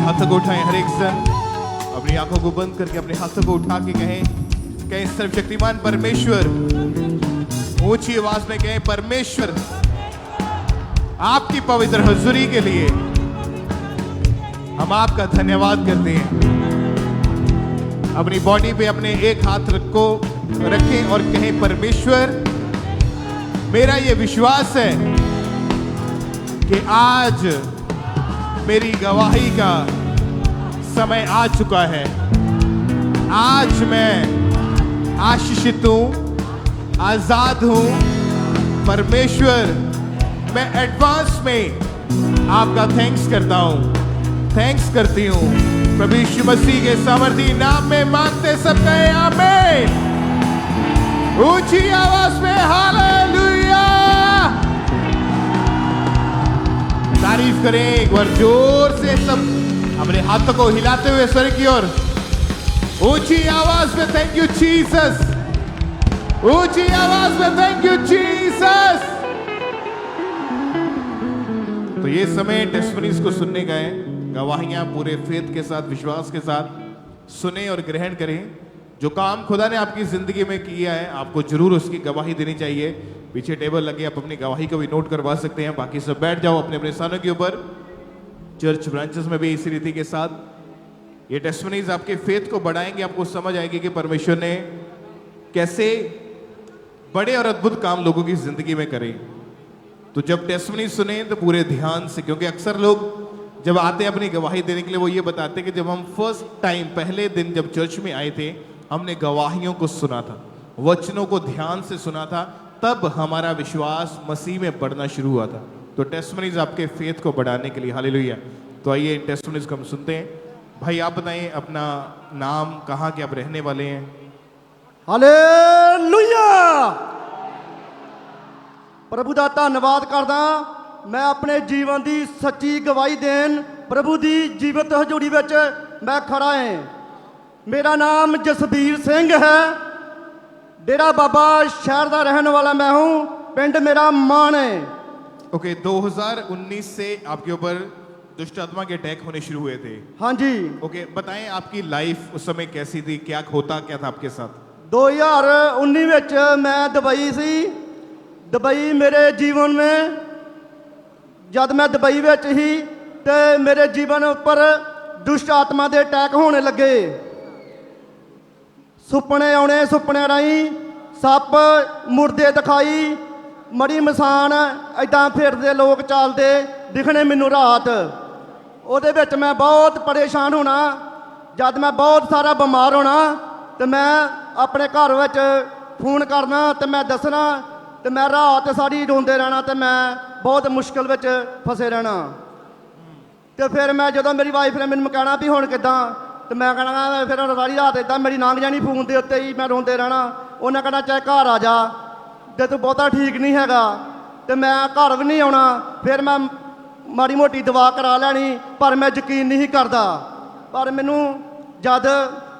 हाथों को उठाएं, हर एक जन अपनी आंखों को बंद करके अपने हाथों को उठा के कहें सर्वशक्तिमान परमेश्वर, ऊंची आवाज में कहें परमेश्वर, आपकी पवित्र हुजूरी के लिए हम आपका धन्यवाद करते हैं। अपनी बॉडी पे अपने एक हाथ को रखें और कहें परमेश्वर, मेरा ये विश्वास है कि आज मेरी गवाही का समय आ चुका है। आज मैं आशीषित हूं, आजाद हूं। परमेश्वर, मैं एडवांस में आपका थैंक्स करता हूं, थैंक्स करती हूं। प्रभु यीशु मसीह के सामर्थी नाम में मांगते सब कहे आमीन। ऊंची आवाज में हालेलुया। तारीफ करें एक बार जोर से सब, अपने हाथों को हिलाते हुए स्वर्ग की ओर ऊंची आवाज में थैंक यू जीसस, ऊंची आवाज में थैंक यू जीसस। तो ये समय टेस्टिमनीज को सुनने का है। गवाहियां पूरे फेथ के साथ, विश्वास के साथ सुने और ग्रहण करें। जो काम खुदा ने आपकी जिंदगी में किया है, आपको जरूर उसकी गवाही देनी चाहिए। पीछे टेबल लगे, आप अपनी गवाही को भी नोट करवा सकते हैं। बाकी सब बैठ जाओ अपने अपने स्थानों के ऊपर। चर्च ब्रांचेस में भी इसी रीति के साथ ये टेस्टिमनीज आपके फेथ को बढ़ाएंगे। आपको समझ आएगी कि परमेश्वर ने कैसे बड़े और अद्भुत काम लोगों की जिंदगी में करे। तो जब टेस्टिमनी सुने तो पूरे ध्यान से, क्योंकि अक्सर लोग जब आते हैं अपनी गवाही देने के लिए, वो ये बताते हैं कि जब हम फर्स्ट टाइम पहले दिन जब चर्च में आए थे, हमने गवाहियों को सुना था, वचनों को ध्यान से सुना था, तब हमारा विश्वास मसीह में बढ़ना शुरू हुआ था। तो टेस्टिमनीज आपके फेथ को बढ़ाने के लिए, हालेलुया। तो आइए टेस्टिमनीज को हम सुनते हैं। भाई आप बताएं अपना नाम, कहाँ के आप रहने वाले हैं? हालेलुया। प्रभु ਦਾ ਧੰਨਵਾਦ ਕਰਦਾ। ਮੈਂ ਆਪਣੇ ਜੀਵਨ ਦੀ ਸੱਚੀ ਗਵਾਹੀ ਦੇਣ ਪ੍ਰਭੂ ਦੀ ਜੀਵਤ ਹਜ਼ੂਰੀ ਵਿੱਚ ਮੈਂ ਖੜਾ ਹਾਂ। ਮੇਰਾ ਨਾਮ ਜਸਬੀਰ ਸਿੰਘ ਹੈ। डेरा बाबा शहर का रहने वाला मैं हूँ। पिंड मेरा मान है। ओके, 2019 से आपके ऊपर दुष्ट आत्मा के अटैक होने शुरू हुए थे। हाँ जी। ओके, बताएं आपकी लाइफ उस समय कैसी थी, क्या होता क्या था आपके साथ? 2019 में मैं दुबई सी। दुबई मेरे जीवन में, जब मैं दुबई में ही तो मेरे जीवन पर दुष्ट आत्मा के अटैक होने लगे। सुपने आने, सुपने राही सप मुर्दे दिखाई, मड़ी मसान इदा फिरते लोग चलते दिखने मैनू रात। ਉਹਦੇ ਵਿੱਚ मैं बहुत परेशान होना। जब मैं बहुत सारा बीमार होना तो मैं अपने घर ਵਿੱਚ फोन करना तो मैं दसना तो मैं रात सारी रोंदे रहना तो मैं बहुत मुश्किल ਵਿੱਚ फसे रहना। तो फिर मैं जो मेरी वाइफ ने मैनू कहना भी हुण किदां, तो मैं कहना फिर सारी रात इदा मेरी लंघ जानी फोन के उत्ते ही, मैं रोंदे रहना। उन्हें कहना चाहे घर आ जा, तो तू बहुता ठीक नहीं हैगा, तो मैं घर भी नहीं आना। फिर मैं माड़ी मोटी दवा करा लैनी, पर मैं यकीन नहीं करता। पर मैनू जद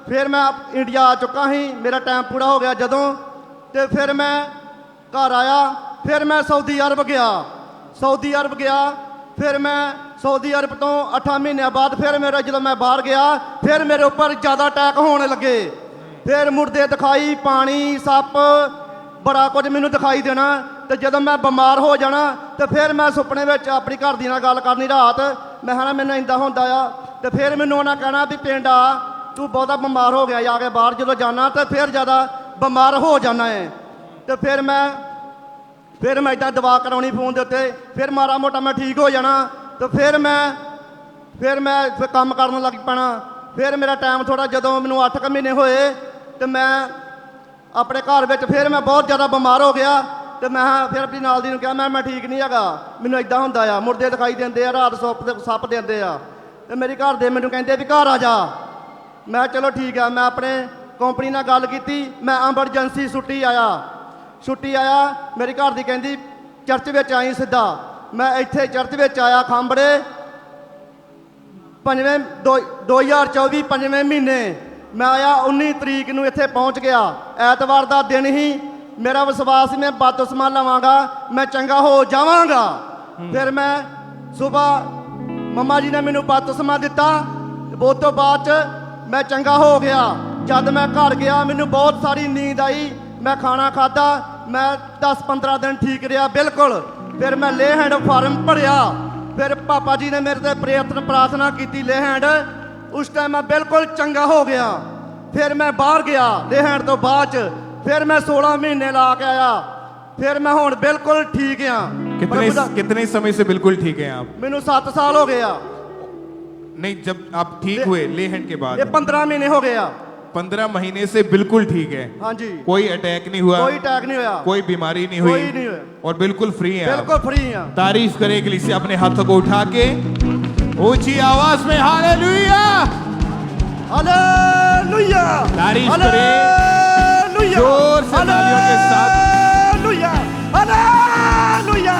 फिर मैं इंडिया आ चुका ही, मेरा टाइम पूरा हो गया जदों, तो फिर मैं घर आया। फिर मैं सऊदी अरब गया। सऊदी अरब गया, फिर मैं सऊदी अरब तो 8 महीनों बाद फिर मेरा जो मैं बाहर गया, फिर मेरे ऊपर ज़्यादा अटैक होने लगे। फिर मुर्दे दिखाई, पानी, सप, बड़ा कुछ मैनू दिखाई देना। तो जब मैं बीमार हो जाना तो फिर मैं सुपने में अपनी घर दी नाल गल करनी रात, मैं कहना मैनू इंदा होंदा आ। तो फिर मैनू उन्हें कहना भी पिंड आ, तू बहुता बीमार हो गया, जाके बाहर जो जाना तो फिर ज़्यादा बीमार हो जाना है। तो फिर मैं इदा दवा करानी फोन के उत्ते, फिर माड़ा मोटा मैं ठीक हो जाना। तो फिर मैं काम करने लग पैना। फिर मेरा टाइम थोड़ा, जदों मैनू 8 महीने होए तो मैं अपने घर में फिर मैं बहुत ज़्यादा बीमार हो गया। तो मैं फिर अपनी नाल दी नूं कहा, मैं ठीक नहीं हैगा, मैनू इदा हुंदा आ, मुर्दे दिखाई देंदे आ, रात सप देंदे आ। तो मेरे घर दे मैनू कहंदे भी घर आ जा। मैं चलो ठीक है। मैं अपने कंपनी नाल गल कीती, मैं एमरजेंसी छुट्टी आया। मेरी घर दी कहंदी चर्च में आई सीधा। मैं इत्थे चर्च में आया खांबड़े 2024 5वें महीने। मैं आया 19 तरीक नूं इत्थे पहुँच गया। ऐतवार का दिन ही मेरा विश्वास मैं बपतिस्मा लवांगा, मैं चंगा हो जावांगा। फिर मैं सुबह मम्मा जी ने मैनू बपतिस्मा दिता। ਉਹ ਤੋਂ ਬਾਅਦ 'ਚ ਮੈਂ ਚੰਗਾ ਹੋ ਗਿਆ। ਜਦ ਮੈਂ ਘਰ ਗਿਆ ਮੈਨੂੰ ਬਹੁਤ ਸਾਰੀ ਨੀਂਦ ਆਈ। ਮੈਂ ਖਾਣਾ ਖਾਧਾ, ਮੈਂ 10-15 ਦਿਨ ਠੀਕ ਰਿਹਾ ਬਿਲਕੁਲ। ਫਿਰ ਮੈਂ ਲੇ ਹੈਂਡ ਫਾਰਮ ਭਰਿਆ। ਫਿਰ ਪਾਪਾ ਜੀ ਨੇ ਮੇਰੇ ਤੇ ਪ੍ਰਾਰਥਨਾ ਕੀਤੀ ਲੇ ਹੈਂਡ। ਉਸ ਟਾਈਮ ਮੈਂ ਬਿਲਕੁਲ ਚੰਗਾ ਹੋ ਗਿਆ। ਫਿਰ ਮੈਂ ਬਾਹਰ ਗਿਆ ਲੇ ਹੈਂਡ ਤੋਂ ਬਾਅਦ 'ਚ। ਫਿਰ मैं 16 महीने ला के आया। फिर मैं हुण बिल्कुल ठीक हाँ। कितने समय से बिल्कुल ठीक है आप? मैनू 7 साल हो गया। नहीं, जब आप ठीक हुए ले हैंड के बाद? ये 15 महीने हो गया। 15 महीने से बिल्कुल ठीक है? हाँ जी। कोई अटैक नहीं हुआ? कोई अटैक नहीं हुआ, कोई बीमारी नहीं हुई? कोई नहीं हुआ और बिल्कुल फ्री है? बिल्कुल फ्री है। तारीफ करें के लिए अपने हाथों को उठा के ऊंची आवाज में हालेलुया हालेलुया तारीफ करें जोर से तालियों के साथ। Hallelujah hallelujah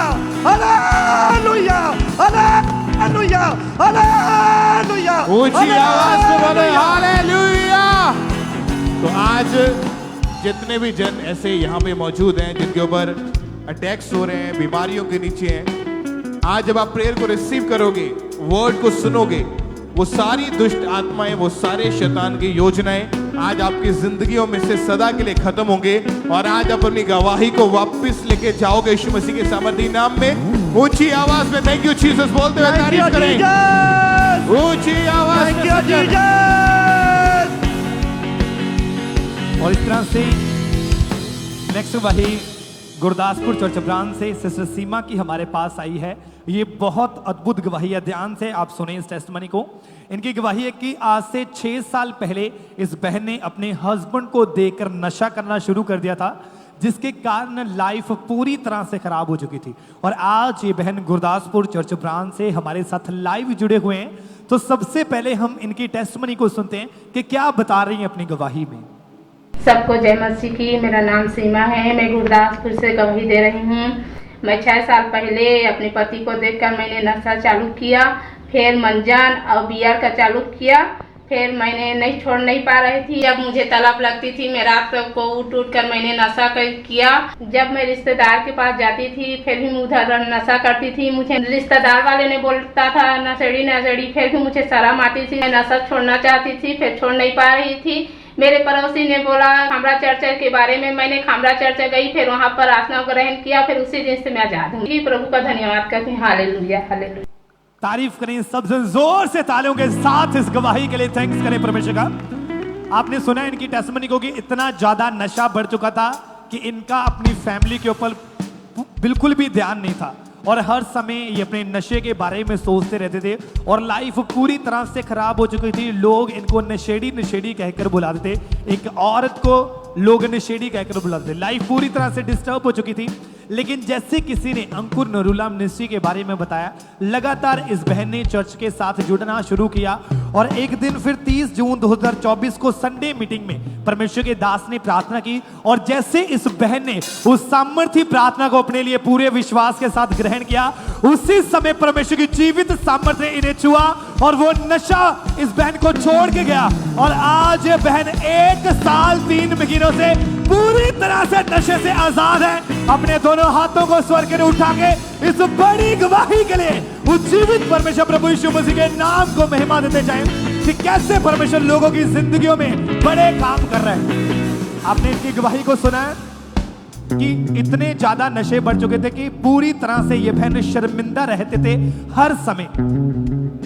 hallelujah hallelujah hallelujah ऊंची आवाज में बोले हालेलुया। तो आज जितने भी जन ऐसे यहाँ पे मौजूद हैं जिनके ऊपर अटैक्स हो रहे हैं, बीमारियों के नीचे हैं, आज जब आप प्रेयर को रिसीव करोगे, वर्ड को सुनोगे, वो सारी दुष्ट आत्माएं, वो सारे शैतान की योजनाएं आज आपकी जिंदगियों में से सदा के लिए खत्म होंगे। और आज आप अपनी गवाही को वापस लेके जाओगे यीशु मसीह के सामर्थी नाम में। ऊंची आवाज में थैंक यू जीसस बोलते हुए तारीफ करें। ऊंची आवाज में और इस तरह से नेक्स्ट गवाही गुरदासपुर चर्च ब्रांच से सिस्टर सीमा की हमारे पास आई है। ये बहुत अद्भुत गवाही है, ध्यान से आप सुने इस टेस्टमनी को। इनकी गवाही है कि आज से 6 साल पहले इस बहन ने अपने हस्बैंड को देकर नशा करना शुरू कर दिया था, जिसके कारण लाइफ पूरी तरह से खराब हो चुकी थी। और आज ये बहन गुरदासपुर चर्च ब्रांच से हमारे साथ लाइव जुड़े हुए हैं। तो सबसे पहले हम इनकी टेस्टमनी को सुनते हैं कि क्या बता रही हैं अपनी गवाही में। सबको जय मसीह की। मेरा नाम सीमा है, मैं गुरदासपुर से गवाही दे रही हूँ। मैं 6 साल पहले अपने पति को देखकर मैंने नशा चालू किया, फिर मंजन और बियर का चालू किया। फिर मैंने नहीं छोड़ नहीं पा रही थी। जब मुझे तलब लगती थी मैं रात को उठ कर मैंने नशा किया। जब मैं रिश्तेदार के पास जाती थी फिर भी उधर नशा करती थी। मुझे रिश्तेदार वाले ने बोलता था नशेड़ी नशेड़ी, फिर भी मुझे शर्म आती थी। मैं नशा छोड़ना चाहती थी, फिर छोड़ नहीं पा रही थी। मेरे पड़ोसी ने बोला खामरा चर्च के बारे में। मैंने खामरा चर्च गई, फिर वहाँ पर आसना ग्रहण किया। फिर उसी दिन से मैं आजाद हूँ। प्रभु का धन्यवाद करती हूँ। Hallelujah hallelujah. तारीफ करें सबसे जोर से तालियों के साथ इस गवाही के लिए थैंक्स करें परमेश्वर का। आपने सुना इनकी टेस्टमनी को कि इतना ज्यादा नशा बढ़ चुका था कि इनका अपनी फैमिली के ऊपर बिल्कुल भी ध्यान नहीं था और हर समय ये अपने नशे के बारे में सोचते रहते थे और लाइफ पूरी तरह से खराब हो चुकी थी। लोग इनको नशेड़ी नशेड़ी कहकर बुलाते थे। एक औरत को लोग नशेड़ी कहकर बुलाते थे। लाइफ पूरी तरह से डिस्टर्ब हो चुकी थी। लेकिन जैसे किसी ने अंकुर नरूला मिनिस्ट्री के बारे में बताया, लगातार इस बहन ने चर्च के साथ जुड़ना शुरू किया और एक दिन फिर 30 जून 2024 को संडे मीटिंग में परमेश्वर के दास ने प्रार्थना की और जैसे इस बहन ने उस सामर्थी प्रार्थना को अपने लिए पूरे विश्वास के साथ ग्रहण किया, उसी समय परमेश्वर की जीवित सामर्थ्य इन्हें छुआ और वो नशा इस बहन को छोड़ के गया। और आज ये बहन 1 साल 3 महीनों से पूरी तरह से नशे से आजाद है। अपने दोनों हाथों को स्वर्ग में उठा के इस बड़ी गवाही के लिए उज्जीवित परमेश्वर प्रभु यीशु मसीह के नाम को महिमा देते जाएं कि कैसे परमेश्वर लोगों की जिंदगियों में बड़े काम कर रहे हैं। आपने इनकी गवाही को सुना है कि इतने ज्यादा नशे बढ़ चुके थे कि पूरी तरह से ये बहन शर्मिंदा रहते थे हर समय।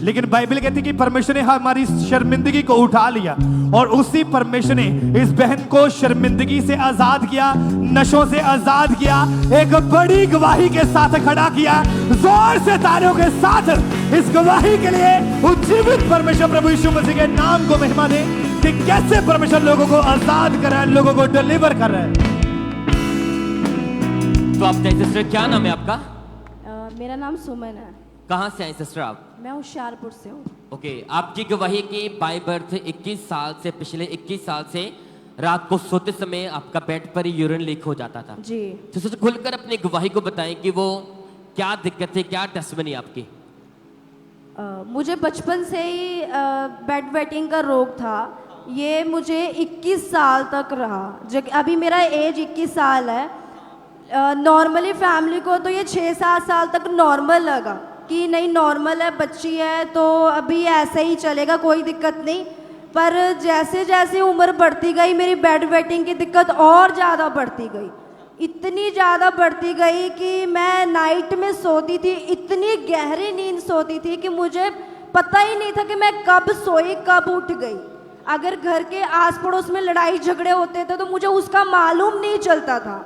लेकिन बाइबल कहती कि परमेश्वर ने हमारी शर्मिंदगी को उठा लिया और उसी परमेश्वर ने इस बहन को शर्मिंदगी से आजाद किया, नशों से आजाद किया, एक बड़ी गवाही के साथ खड़ा किया। जोर से तालियों के साथ इस गवाही के लिए उज्जीवित परमेश्वर प्रभु यीशु मसीह के नाम को महिमा दे कि कैसे परमेश्वर लोगों को आजाद कर रहा है, लोगों को डिलीवर कर रहा है। तो आप सिस्टर क्या नाम है आपका? मेरा नाम सुमन है। कहाँ से आए सिस्टर आप? मैं होशियारपुर से हूँ। ओके, आपकी गवाही की बाय बर्थ 21 साल से पिछले 21 साल से रात को सोते समय आपका बेड पर ही यूरिन लीक हो जाता था जी। तो सिस्टर खुलकर अपनी गवाही को बताएं कि वो क्या दिक्कत है, क्या टेस्टमनी आपकी? मुझे बचपन से ही बेड वेटिंग का रोग था। ये मुझे 21 साल तक रहा। जो अभी मेरा एज 21 साल है। नॉर्मली फैमिली को तो ये 6-7 साल तक नॉर्मल लगा, कि नहीं नॉर्मल है, बच्ची है तो अभी ऐसे ही चलेगा, कोई दिक्कत नहीं। पर जैसे जैसे उम्र बढ़ती गई मेरी बेड वेटिंग की दिक्कत और ज़्यादा बढ़ती गई, इतनी ज़्यादा बढ़ती गई कि मैं नाइट में सोती थी, इतनी गहरी नींद सोती थी कि मुझे पता ही नहीं था कि मैं कब सोई कब उठ गई। अगर घर के आस पड़ोस में लड़ाई झगड़े होते थे तो मुझे उसका मालूम नहीं चलता था,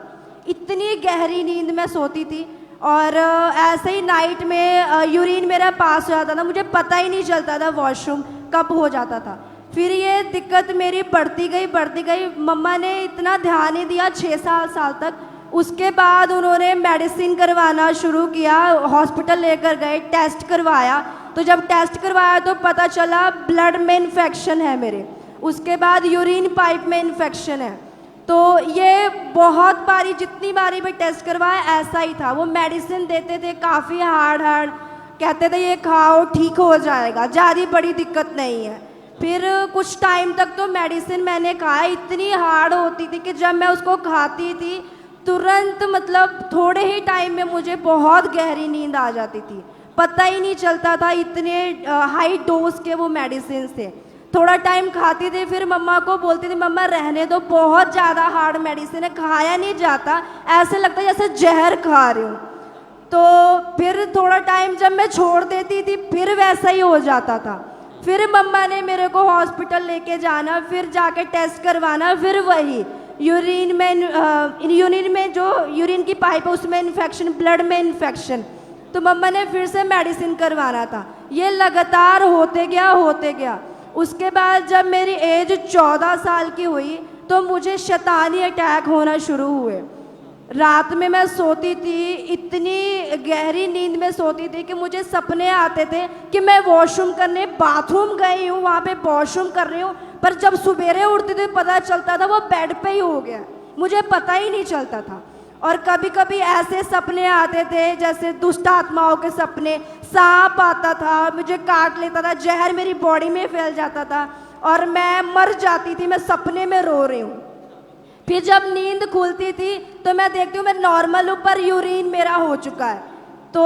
इतनी गहरी नींद में सोती थी। और ऐसे ही नाइट में यूरिन मेरा पास हो जाता था, मुझे पता ही नहीं चलता था वॉशरूम कब हो जाता था। फिर ये दिक्कत मेरी बढ़ती गई। मम्मा ने इतना ध्यान नहीं दिया 6 साल तक। उसके बाद उन्होंने मेडिसिन करवाना शुरू किया, हॉस्पिटल लेकर गए, टेस्ट करवाया। तो जब टेस्ट करवाया तो पता चला ब्लड में इन्फेक्शन है मेरे, उसके बाद यूरिन पाइप में इन्फेक्शन है। तो ये बहुत बारी, जितनी बारी भी टेस्ट करवाया ऐसा ही था। वो मेडिसिन देते थे काफ़ी हार्ड, कहते थे ये खाओ ठीक हो जाएगा, ज़्यादा बड़ी दिक्कत नहीं है। फिर कुछ टाइम तक तो मेडिसिन मैंने खाया, इतनी हार्ड होती थी कि जब मैं उसको खाती थी तुरंत मतलब थोड़े ही टाइम में मुझे बहुत गहरी नींद आ जाती थी, पता ही नहीं चलता था, इतने हाई डोज के वो मेडिसिन थे। थोड़ा टाइम खाती थी फिर मम्मा को बोलती थी मम्मा रहने दो, बहुत ज़्यादा हार्ड मेडिसिन है, खाया नहीं जाता, ऐसे लगता है जैसे जहर खा रही हूँ। तो फिर थोड़ा टाइम जब मैं छोड़ देती थी फिर वैसा ही हो जाता था। फिर मम्मा ने मेरे को हॉस्पिटल लेके जाना, फिर जाके टेस्ट करवाना, फिर वही यूरिन में जो यूरिन की पाइप है उसमें इन्फेक्शन, ब्लड में इन्फेक्शन। तो मम्मा ने फिर से मेडिसिन करवाना था। ये लगातार होते गया। उसके बाद जब मेरी एज 14 साल की हुई तो मुझे शैतानी अटैक होना शुरू हुए। रात में मैं सोती थी, इतनी गहरी नींद में सोती थी कि मुझे सपने आते थे कि मैं वॉशरूम करने बाथरूम गई हूँ, वहाँ पे वॉशरूम कर रही हूँ, पर जब सवेरे उठती थी पता चलता था वो बेड पे ही हो गया, मुझे पता ही नहीं चलता था। और कभी कभी ऐसे सपने आते थे जैसे दुष्ट आत्माओं के सपने, सांप आता था मुझे काट लेता था, जहर मेरी बॉडी में फैल जाता था और मैं मर जाती थी, मैं सपने में रो रही हूँ। फिर जब नींद खुलती थी तो मैं देखती हूँ मैं नॉर्मल हूँ पर यूरिन मेरा हो चुका है। तो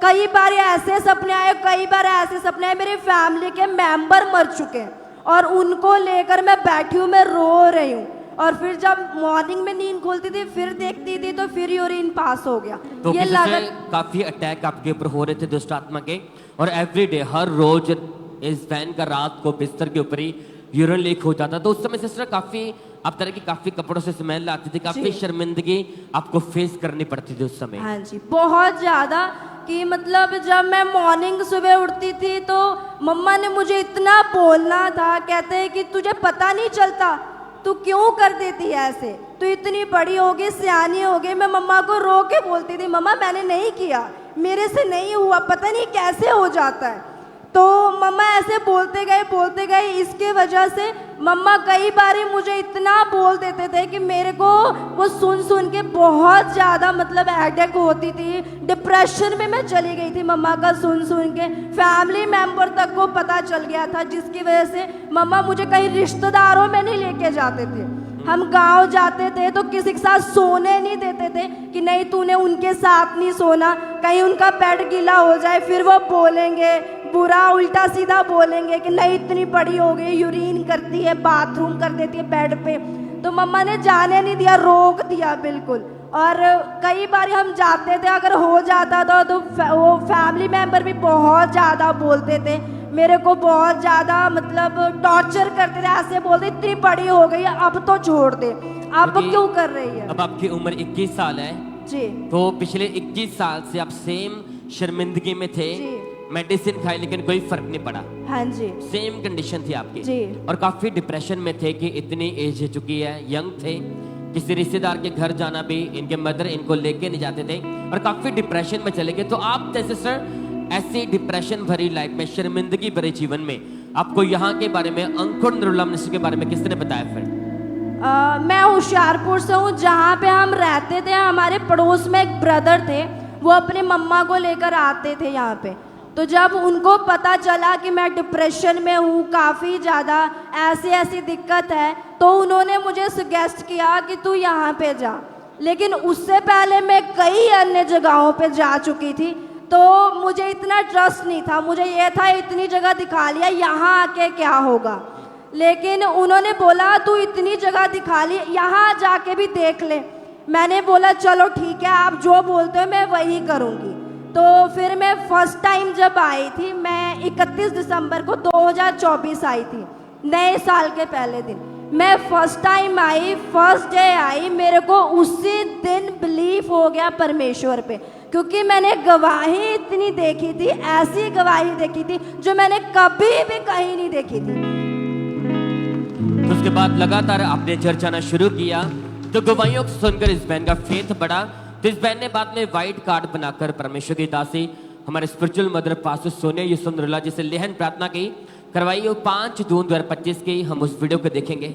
कई बार ऐसे सपने आए, मेरे फैमिली के मेंबर मर चुके हैं और उनको लेकर मैं बैठी हूँ, मैं रो रही हूँ। और फिर जब मॉर्निंग में नींद खुलती थी फिर देखती थी तो फिर यूरिन पास हो गया। तो ये काफी अटैक आपके ऊपर हो रहे थे दुष्ट आत्मा के, और एवरीडे हर रोज इस वैन का रात को बिस्तर के ऊपर ही यूरिन लीक हो जाता। तो उस समय सिस्टर काफी आप तरह की काफी कपड़ों से स्मेल आती थी, काफी शर्मिंदगी आपको फेस करनी पड़ती थी उस समय। हाँ जी, बहुत ज्यादा, कि मतलब जब मैं मॉर्निंग सुबह उठती थी तो मम्मा ने मुझे इतना बोलना था, कहते हैं कि तुझे पता नहीं चलता, तू क्यों कर देती है ऐसे, तू इतनी बड़ी हो गई, सियानी हो गई। मैं मम्मा को रो के बोलती थी मम्मा मैंने नहीं किया, मेरे से नहीं हुआ, पता नहीं कैसे हो जाता है। तो मम्मा ऐसे बोलते गए। इसके वजह से मम्मा कई बार मुझे इतना बोल देते थे कि मेरे को वो सुन के बहुत ज़्यादा मतलब हेडेक होती थी, डिप्रेशन में मैं चली गई थी मम्मा का सुन के। फैमिली मेंबर तक को पता चल गया था, जिसकी वजह से मम्मा मुझे कहीं रिश्तेदारों में नहीं लेके जाते थे। हम गांव जाते थे तो किसी के साथ सोने नहीं देते थे कि नहीं तूने उनके साथ नहीं सोना, कहीं उनका बेड गीला हो जाए, फिर वो बोलेंगे बुरा उल्टा सीधा बोलेंगे कि नहीं इतनी बड़ी हो गई, यूरिन करती है, बाथरूम कर देती है बेड पे। तो मम्मा ने जाने नहीं दिया, रोक दिया बिल्कुल। और कई बार हम जाते थे, अगर हो जाता था तो वो फैमिली मेंबर भी बहुत ज़्यादा बोलते थे मेरे को, बहुत ज़्यादा मतलब टॉर्चर करते थे, ऐसे बोलते इतनी बड़ी हो गई है अब तो छोड़ दे, अब क्यों कर रही है। अब आपकी उम्र 21 साल है जी, तो पिछले 21 साल से आप सेम शर्मिंदगी में थे, मेडिसिन खाई लेकिन कोई फर्क नहीं पड़ा। हाँ जी, सेम कंडीशन थी आपकी जी। और काफी डिप्रेशन में थे कि इतनी एज हो चुकी है, यंग थे, किसी रिश्तेदार के घर जाना भी इनके मदर इनको लेके नहीं जाते थे और काफी डिप्रेशन में चले गए। तो आप जैसे सर ऐसी डिप्रेशन भरी लाइफ में, शर्मिंदगी भरे जीवन में आपको यहाँ के बारे में, अंकुर नरूला मिनिस्ट्री के बारे में किसने बताया फिर? मैं होशियारपुर से हूँ, जहाँ पे हम रहते थे हमारे पड़ोस में एक ब्रदर थे, वो अपने मम्मा को लेकर आते थे यहाँ पे। तो जब उनको पता चला कि मैं डिप्रेशन में हूँ, काफ़ी ज़्यादा ऐसी दिक्कत है, तो उन्होंने मुझे सजेस्ट किया कि तू यहाँ पे जा। लेकिन उससे पहले मैं कई अन्य जगहों पे जा चुकी थी, तो मुझे इतना ट्रस्ट नहीं था, मुझे ये था इतनी जगह दिखा लिया, यहाँ आके क्या होगा। लेकिन उन्होंने बोला तू इतनी जगह दिखा ली, यहाँ जाके भी देख ले। मैंने बोला चलो ठीक है, आप जो बोलते हो मैं वही करूँगी। तो फिर मैं फर्स्ट टाइम जब आई थी, मैं 31 दिसंबर को 2024 आई थी, नए साल के पहले दिन मैं first time I, first day I. मेरे को उसी दिन बिलीव हो गया परमेश्वर पे, क्योंकि मैंने गवाही इतनी देखी थी, ऐसी गवाही देखी थी जो मैंने कभी भी कहीं नहीं देखी थी। तो उसके बाद लगातार आपने चर्चा आना शुरू किया, तो गवाहियों को सुनकर इस बहन का फेथ बढ़ा। तो इस बहन ने बाद में व्हाइट कार्ड बनाकर परमेश्वर की दासी हमारे स्पिरिचुअल मदर पास्टर सोनिया युसुंदरुल्ला जी से लेहन प्रार्थना की करवाई। 5 जून 2025 की हम उस वीडियो को देखेंगे।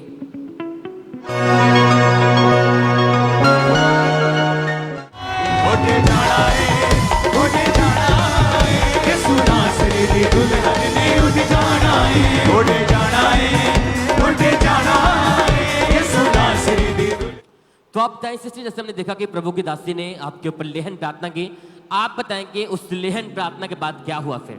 तो आप बताएं सिस्टर, जैसे हमने देखा कि प्रभु की दासी ने आपके ऊपर लेहन प्रार्थना की, आप बताएंगे उस लेहन प्रार्थना के बाद क्या हुआ फिर?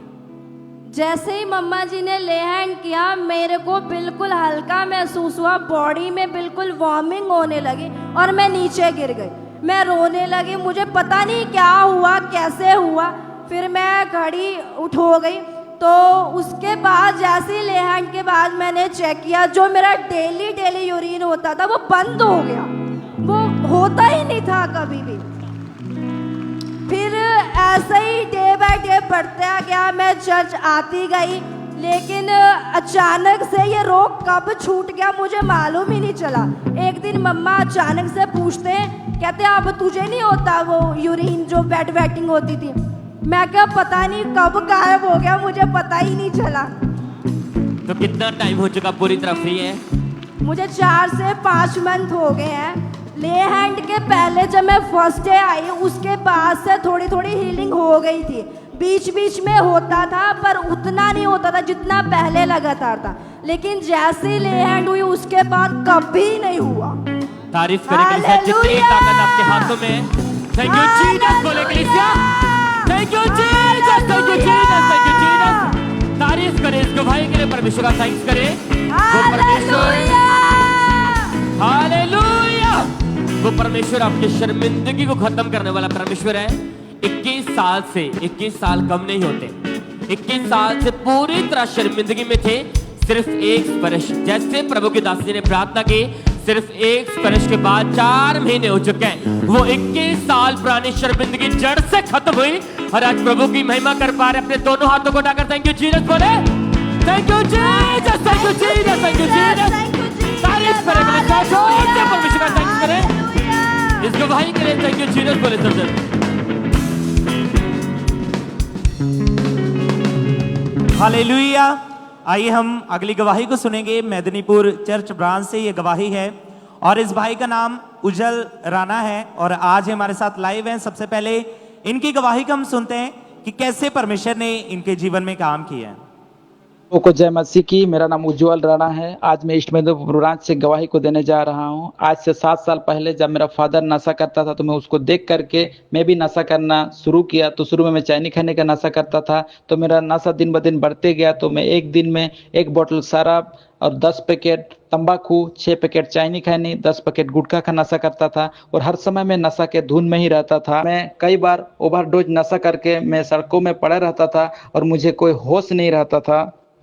जैसे ही मम्मा जी ने लेहन किया, मेरे को बिल्कुल हल्का महसूस हुआ, बॉडी में बिल्कुल वार्मिंग होने लगी और मैं नीचे गिर गई, मैं रोने लगी। मुझे पता नहीं क्या हुआ, कैसे हुआ। फिर मैं खड़ी हो गई। तो उसके बाद जैसे लेहन के बाद मैंने चेक किया, जो मेरा डेली यूरिन होता था वो बंद हो गया, वो होता ही नहीं था कभी भी। फिर ऐसे ही डे बाय डे बढ़ता गया, मैं चर्च आती गई, लेकिन अचानक से ये रोग कब छूट गया मुझे मालूम ही नहीं चला। एक दिन मम्मा अचानक से पूछते हैं, कहते हैं अब तुझे नहीं होता वो यूरिन जो बेड वेटिंग होती थी। मैं क्या पता नहीं कब गायब हो गया, मुझे पता ही नहीं चला। तो कितना टाइम हो चुका पूरी तरह फ्री है? मुझे 4 से 5 मंथ हो गए हैं। ले हैंड के पहले जब मैं फर्स्ट डे आई, उसके बाद से थोड़ी थोड़ी हीलिंग हो गई थी। बीच बीच में होता था पर उतना नहीं होता था जितना पहले लगातार था, लेकिन जैसे ले हैंड हुई उसके बाद कभी नहीं हुआ। तारीफ करें कलीसिया, जितनी ताकत आपके हाथों में। थैंक यू जीसस बोले कलीसिया, thank you Jesus, thank you Jesus, thank you Jesus. तारीफ करें इस गवाही के लिए, परमेश्वर का थैंक्स करें। वो परमेश्वर, हालेलुया, वो परमेश्वर आपकी शर्मिंदगी को खत्म करने वाला परमेश्वर है। 21 साल से 21 साल कम नहीं होते, 21 साल से पूरी तरह शर्मिंदगी में थे। सिर्फ एक स्पर्श, जैसे प्रभु की दासी ने प्रार्थना की, सिर्फ एक स्पर्श के बाद 4 महीने हो चुके हैं। वो 21 साल पुरानी शर्मिंदगी जड़ से खत्म हुई और आज प्रभु की महिमा कर पा रहे। अपने दोनों हाथों को उठाकर थैंक यू जीसस बोले, thank you Jesus, thank you Jesus, thank you Jesus. तारीफ करें परमेश्वर का, थैंक्स करें इस गवाही के लिए, थैंक यू जीसस बोले सब। हालेलुया। आइए हम अगली गवाही को सुनेंगे। मेदिनीपुर चर्च ब्रांच से ये गवाही है और इस भाई का नाम उज्जवल राणा है और आज हमारे साथ लाइव हैं। सबसे पहले इनकी गवाही को हम सुनते हैं कि कैसे परमेश्वर ने इनके जीवन में काम किया है। को जय मसीह की। मेरा नाम उज्जवल राणा है। आज मैं ईस्ट मेदिनीपुर ब्रांच से गवाही को देने जा रहा हूँ। आज से 7 साल पहले जब मेरा फादर नशा करता था तो मैं उसको देख करके मैं भी नशा करना शुरू किया। तो शुरू में मैं चैनी खाने का नशा करता था, तो मेरा नशा दिन ब दिन बढ़ते गया। तो मैं एक दिन में 1 बोतल शराब और 10 पैकेट तंबाकू, 6 पैकेट चाइनी खैनी, 10 पैकेट गुटखा का नशा करता था और हर समय मैं नशा के धुन में ही रहता था। मैं कई बार ओवरडोज नशा करके मैं सड़कों में पड़ा रहता था और मुझे कोई होश नहीं रहता था।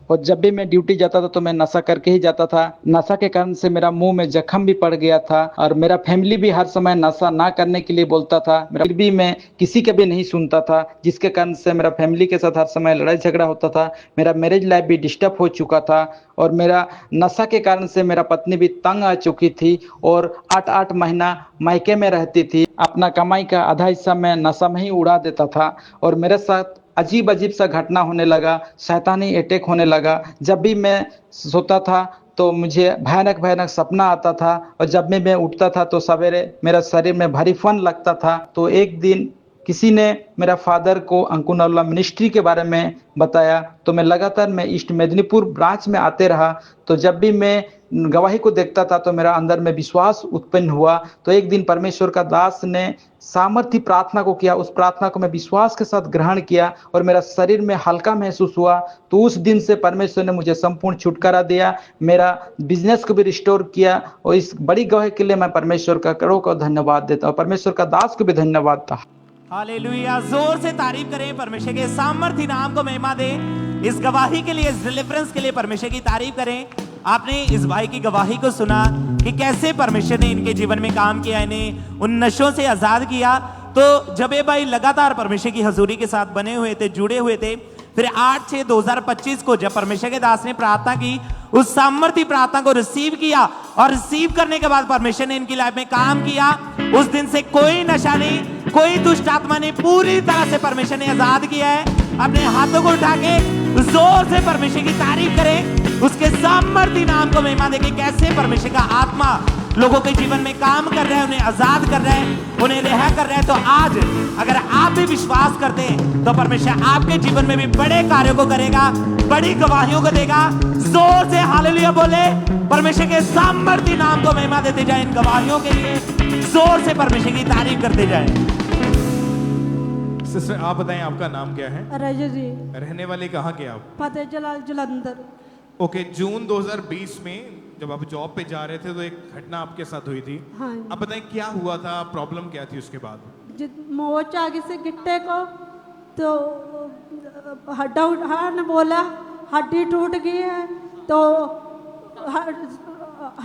और जब भी मैं ड्यूटी जाता था तो मैं नशा करके ही जाता था। नशा के कारण से मेरा मुंह में जख्म भी पड़ गया था और मेरा फैमिली भी हर समय नशा ना करने के लिए बोलता था। फिर भी मैं किसी का भी नहीं सुनता था, जिसके कारण से मेरा फैमिली के साथ हर समय लड़ाई झगड़ा होता था। मेरा मैरिज लाइफ भी डिस्टर्ब हो चुका था और मेरा नशा के कारण से मेरा पत्नी भी तंग आ चुकी थी और 8-8 महीना मायके में रहती थी। अपना कमाई का आधा हिस्सा मैं नशा में ही उड़ा देता था और मेरे साथ अजीब सा घटना होने लगा, शैतानी अटैक होने लगा। जब भी मैं सोता था तो मुझे भयानक सपना आता था और जब भी मैं उठता था तो सवेरे मेरा शरीर में भारीपन लगता था। तो एक दिन किसी ने मेरा फादर को अंकुरउल्लाह मिनिस्ट्री के बारे में बताया, तो मैं लगातार मैं ईस्ट मेदिनीपुर ब्रांच में आते रहा। तो जब भी मैं गवाही को देखता था तो मेरा अंदर में विश्वास उत्पन्न हुआ। तो एक दिन परमेश्वर का दास ने सामर्थ्य प्रार्थना को किया, उस प्रार्थना को मैं विश्वास के साथ ग्रहण किया और मेरा शरीर में हल्का महसूस हुआ। तो उस दिन से परमेश्वर ने मुझे संपूर्ण छुटकारा दिया, मेरा बिजनेस को भी रिस्टोर किया। और इस बड़ी गवाही के लिए मैं परमेश्वर का करोड़ों धन्यवाद देता हूँ, परमेश्वर का दास को भी धन्यवाद था। हालेलुया, जोर से तारीफ करें, परमेश्वर के सामर्थ्य नाम को महिमा दें। इस गवाही के लिए, इस डिलीवरेंस के लिए परमेश्वर की तारीफ करें। आपने इस भाई की गवाही को सुना कि कैसे परमेश्वर ने इनके जीवन में काम किया, इन्हें उन नशों से आजाद किया। तो जब ये भाई लगातार परमेश्वर की हजूरी के साथ बने हुए थे, जुड़े हुए थे, फिर 8/6/2025 को जब परमेश्वर के दास ने प्रार्थना की, उस सामर्थ्य प्रार्थना को रिसीव किया और रिसीव करने के बाद परमेश्वर ने इनकी लाइफ में काम किया। उस दिन से कोई नशा नहीं, कोई दुष्ट आत्मा ने पूरी तरह से परमेश्वर ने आजाद किया है। अपने हाथों को उठा के जोर से परमेश्वर की तारीफ करें, उसके सामर्थ्य नाम को महिमा देके कैसे परमेश्वर का आत्मा लोगों के जीवन में काम कर रहा है, उन्हें आजाद कर रहा है, उन्हें रिहा कर रहा है। तो आज अगर आप भी विश्वास करते हैं तो परमेश्वर आपके जीवन में भी बड़े कार्यों को करेगा, बड़ी गवाहियों को देगा। जोर से हालेलुया बोले, परमेश्वर के सामर्थ्य नाम को महिमा देते जाए। इन गवाहियों के लिए जोर से परमेश्वर की तारीफ करते जाए। सिस्टर आप बताएं आपका नाम क्या है? रजत जी, रहने वाले कहाँ के आप? फतेह जलाल जलंधर। ओके, जून 2020 में जब आप जॉब पे जा रहे थे तो एक घटना आपके साथ हुई थी। हाँ। आप बताएं क्या हुआ था, प्रॉब्लम क्या थी उसके बाद? मोच आगे से गिट्टे को तो हड्डा ने बोला हड्डी टूट गई है तो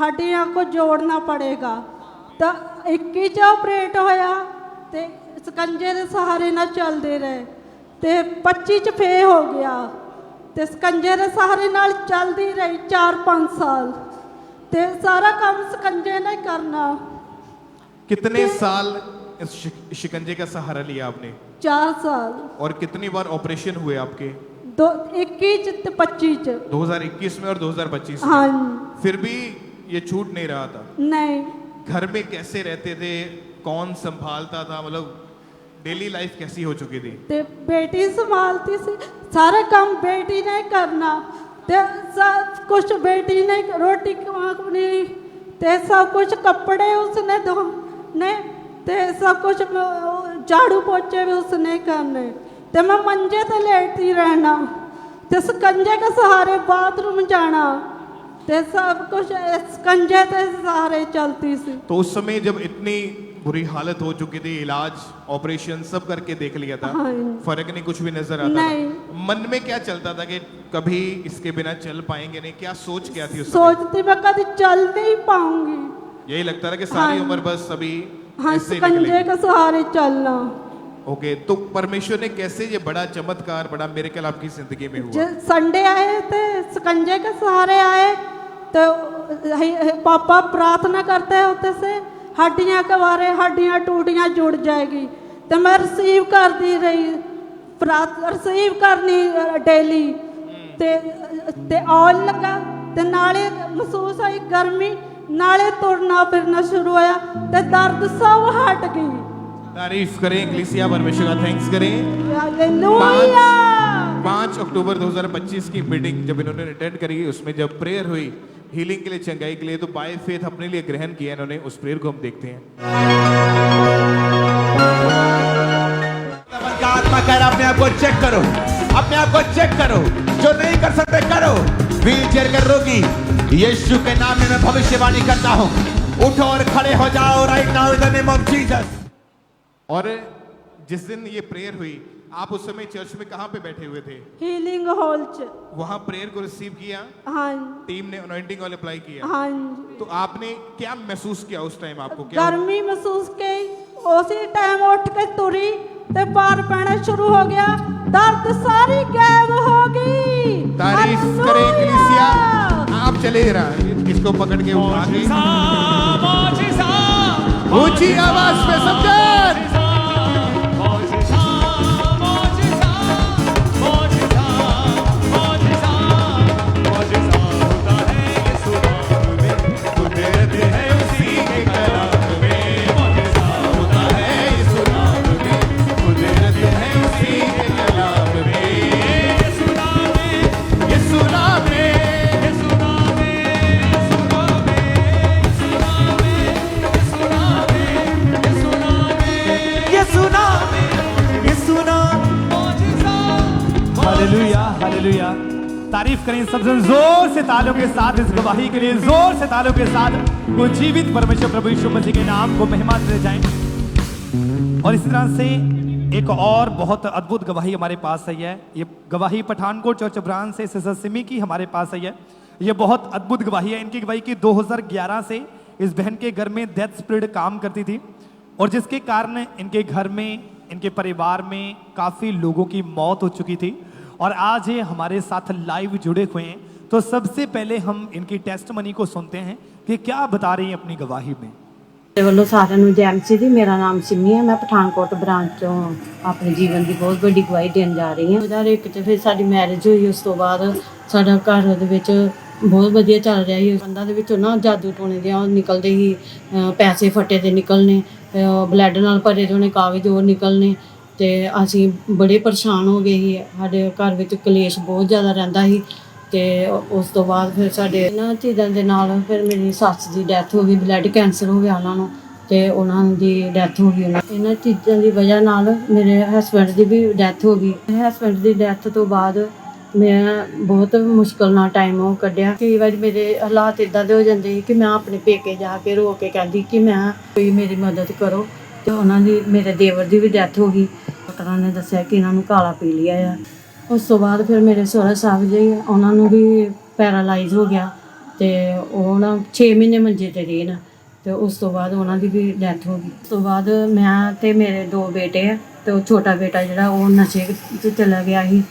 हड्डियां को जोड़ना पड़ेगा। तो 21 ऑपरेट होया ते ਸਕੰਜੇ ਦੇ ਸਹਾਰੇ ਨਾਲ ਚੱਲਦੇ ਰਹੇ ਤੇ 25 ਚ ਫੇ ਹੋ ਗਿਆ ਤੇ ਸਕੰਜੇ ਦੇ ਸਹਾਰੇ ਨਾਲ ਚੱਲਦੀ ਰਹੀ 4-5 साल ਤੇ सारा काम ਸਕੰਜੇ ने करना। कितने साल इस शिकंजे का सहारा लिया आपने? 4 साल। और कितनी बार ऑपरेशन हुए आपके? 21 ਤੇ 25 ਚ। 2021 में और 2025 में। हाँ। फिर भी ये छूट नहीं रहा था? नहीं। घर में कैसे रहते थे, कौन संभालता था, मतलब डेली लाइफ कैसी हो चुकी थी? ते बेटी संभालती सी, सारा काम बेटी ने करना ते सब कुछ बेटी ने, रोटी कमानी ते सब कुछ कपड़े उसने धोने ते सब कुछ झाड़ू पोछे भी उसने करने ते मैं मंजे ते लेटी रहना ते सकंजे के सहारे बाथरूम जाना ते सब कुछ सकंजे के सहारे चलती सी। तो उस समय जब इतनी बुरी हालत हो चुकी थी, इलाज ऑपरेशन सब करके देख लिया था, हाँ। फर्क नहीं, कुछ भी नजर आता नहीं। था? मन में क्या चलता था कि कभी इसके बिना चल पाएंगे नहीं? क्या सोच क्या थी उस समय? सोचती मैं कभी चल नहीं पाऊंगी। यही लगता था कि सारी हाँ। उम्र बस अभी हाँ, ऐसे ही सकंजे निकलेगी। के सहारे चलना। ओके, तो परमेश्वर ने कैसे ये बड़ा चमत्कार, बड़ा मिरेकल आपकी जिंदगी में हुआ? संडे आए थे, सकंजे के सहारे आए तो पापा प्रार्थना करते होते से हड्डियां के बारे, हड्डियां टूटियां जुड़ जाएगी तो मैं रिसीव करती रही, रिसीव करनी डेली ते ऑल लगा ते नाले महसूस आई गर्मी, नाले तुरना फिरना शुरू होया ते दर्द सब हट गई। तारीफ करें इक्लेसिया, परमेश्वर का थैंक्स करें। हालेलुया। 5 अक्टूबर 2025 की मीटिंग जब इन्होंने अटेंड करी, उसमें जब प्रेयर हुई हीलिंग के लिए, चंगाई के लिए, तो बाय फेथ अपने लिए ग्रहण किया इन्होंने। उस प्रेयर को हम देखते हैं। आत्मा कह रहा, अपने आप को चेक करो, अपने आप को चेक करो, जो नहीं कर सकते करो। व्हील चेयर कर रोगी, यीशु के नाम में मैं भविष्यवाणी करता हूँ, उठो और खड़े हो जाओ right now in the name of Jesus. और जिस दिन ये प्रेयर हुई, आप उस समय चर्च में कहाँ पे बैठे हुए थे? हीलिंग हॉल च। वहाँ प्रेयर को रिसीव किया, हाँ। टीम ने अनॉइंटिंग ऑयल अप्लाई किया। हाँ। तो आपने क्या महसूस किया उस टाइम? आपको क्या गर्मी महसूस की, उसी टाइम उठ के तुरी ते पार पैना शुरू हो गया, दर्द सारी गायब हो गई। तारीफ करें इक्लेसिया। आप चले रहा, इसको पकड़ के उठा के ऊंची आवाज में समझन। तारीफ करें सबसे जोर से तालियों के साथ इस गवाही के लिए, जोर से तालियों के साथ वो जीवित परमेश्वर प्रभु यीशु मसीह के नाम को महिमा दे जाएं। और इस तरह से एक और बहुत अद्भुत गवाही हमारे पास आई है। ये गवाही पठानकोट चर्च ब्रांच से सिस्टर सिमी की हमारे पास आई है। ये बहुत अद्भुत गवाही है। इनकी गवाही की 2011 से इस बहन के घर में डेथ स्पिरिट काम करती थी और जिसके कारण इनके घर में, इनके परिवार में काफ़ी लोगों की मौत हो चुकी थी और आज ये हमारे साथ लाइव जुड़े हुए हैं। तो सबसे पहले हम इनकी टेस्टमनी को सुनते हैं कि क्या बता रही हैं अपनी गवाही में। ਤੇ ਵੱਲੋਂ ਸਾਰਿਆਂ ਨੂੰ ਜੈ ਮਸੀਹ ਦੀ। ਮੇਰਾ ਨਾਮ ਸਿੰਮੀ ਹੈ, ਮੈਂ ਪਠਾਨਕੋਟ ਬ੍ਰਾਂਚ ਤੋਂ ਆਪਣੇ ਜੀਵਨ ਦੀ ਬਹੁਤ ਵੱਡੀ ਗਵਾਹੀ ਦੇਣ ਜਾ ਰਹੀ ਹਾਂ। 2001 'ਚ ਫਿਰ ਸਾਡੀ ਮੈਰਿਜ ਹੋਈ। ਉਸ ਤੋਂ ਬਾਅਦ ਸਾਡਾ ਘਰ ਦੇ ਵਿੱਚ ਬਹੁਤ ਵਧੀਆ ਚੱਲ ਰਿਹਾ ਸੀ। ਬੰਦਾ ਦੇ ਵਿੱਚੋਂ ਨਾ ਜਾਦੂ ਟੋਣੇ ਦੇ ਨਿਕਲਦੇ ਸੀ, ਪੈਸੇ ਫੱਟੇ ਦੇ ਨਿਕਲਣੇ, ਬਲੱਡ ਨਾਲ ਭਰੇ ਹੋਣੇ ਕਾਗਜ਼ ਉਹ ਨਿਕਲਣੇ ਤੇ ਅਸੀਂ ਬੜੇ ਪਰੇਸ਼ਾਨ ਹੋ ਗਏ ਸੀ। ਸਾਡੇ ਘਰ ਵਿੱਚ ਕਲੇਸ਼ ਬਹੁਤ ਜ਼ਿਆਦਾ ਰਹਿੰਦਾ ਸੀ ਤੇ ਉਸ ਤੋਂ ਬਾਅਦ ਫਿਰ ਸਾਡੇ ਇਹਨਾਂ ਚੀਜ਼ਾਂ ਦੇ ਨਾਲ ਫਿਰ ਮੇਰੀ ਸੱਸ ਦੀ ਡੈਥ ਹੋ ਗਈ, ਬਲੱਡ ਕੈਂਸਰ ਹੋ ਗਿਆ ਉਹਨਾਂ ਨੂੰ ਤੇ ਉਹਨਾਂ ਦੀ ਡੈਥ ਹੋ ਗਈ। ਇਹਨਾਂ ਚੀਜ਼ਾਂ ਦੀ ਵਜ੍ਹਾ ਨਾਲ ਮੇਰੇ ਹਸਬੈਂਡ ਦੀ ਵੀ ਡੈਥ ਹੋ ਗਈ। ਹਸਬੈਂਡ ਦੀ ਡੈਥ ਤੋਂ ਬਾਅਦ ਮੈਂ ਬਹੁਤ ਮੁਸ਼ਕਲ ਨਾਲ ਟਾਈਮ ਉਹ ਕੱਢਿਆ। ਕਈ ਵਾਰ ਮੇਰੇ ਹਾਲਾਤ ਇੱਦਾਂ ਦੇ ਹੋ ਜਾਂਦੇ ਸੀ ਕਿ ਮੈਂ ਆਪਣੇ ਪੇਕੇ ਜਾ ਕੇ ਰੋ ਕੇ ਕਹਿੰਦੀ ਕਿ ਮੈਂ ਕੋਈ ਮੇਰੀ ਮਦਦ ਕਰੋ ਤੇ ਉਹਨਾਂ ਦੀ, ਮੇਰੇ ਦੇਵਰ ਦੀ ਵੀ ਡੈਥ ਹੋ ਗਈ। ਡਾਕਟਰਾਂ ਨੇ ਦੱਸਿਆ ਕਿ ਇਹਨਾਂ ਨੂੰ ਕਾਲਾ ਪੀਲੀਆ ਆ। ਉਸ ਤੋਂ ਬਾਅਦ ਫਿਰ ਮੇਰੇ ਸਹੁਰਾ ਸਾਹਿਬ ਜੀ ਉਹਨਾਂ ਨੂੰ ਵੀ ਪੈਰਾਲਾਈਜ਼ ਹੋ ਗਿਆ ਤੇ ਉਹ ਨਾ 6 ਮਹੀਨੇ ਮੰਜੇ ਤੇ ਰਹੇ ਨਾ ਤੇ ਉਸ ਤੋਂ ਬਾਅਦ ਉਹਨਾਂ ਦੀ ਵੀ ਡੈਥ ਹੋ ਗਈ। ਉਸ ਤੋਂ ਬਾਅਦ ਮੈਂ ਤੇ ਮੇਰੇ 2 ਬੇਟੇ ਆ ਤੇ ਉਹ ਛੋਟਾ ਬੇਟਾ ਜਿਹੜਾ ਉਹ ਨਸ਼ੇ 'ਚ ਚਲਾ ਗਿਆ ਸੀ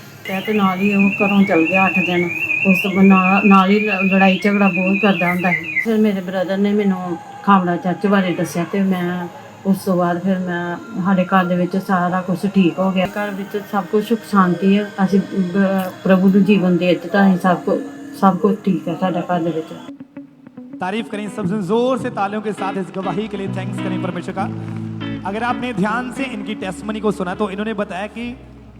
ਤੇ ਨਾਲ ਹੀ ਉਹ ਘਰੋਂ ਚਲ ਗਿਆ 8 ਦਿਨ। ਉਸ ਤੋਂ ਬਾਅਦ ਨਾਲ ਹੀ ਲੜਾਈ ਝਗੜਾ ਬਹੁਤ ਕਰਦਾ ਹੁੰਦਾ ਸੀ। ਫਿਰ ਮੇਰੇ ਬ੍ਰਦਰ ਨੇ ਮੈਨੂੰ ਖਾਮੜਾ ਚਰਚ ਬਾਰੇ ਦੱਸਿਆ ਤੇ ਮੈਂ ਉਸ ਤੋਂ ਬਾਅਦ ਫਿਰ ਮੈਂ ਸਾਡੇ ਘਰ ਦੇ ਵਿੱਚ ਸਾਰਾ ਕੁਝ ਠੀਕ ਹੋ ਗਿਆ। ਘਰ ਵਿੱਚ ਸਭ ਕੁਝ ਸੁੱਖ ਸ਼ਾਂਤੀ ਹੈ। ਅਸੀਂ ਪ੍ਰਭੂ ਨੂੰ ਜੀਵਨ ਦੇ ਦਿੱਤਾ ਹੈ। सब कुछ ठीक है साडा घर दे विच। तारीफ करें सबसे जोर से तालियों के साथ इस गवाही के लिए थैंक्स करें परमेश्वर का। अगर आपने ध्यान से इनकी टेस्टमनी को सुना तो इन्होंने बताया कि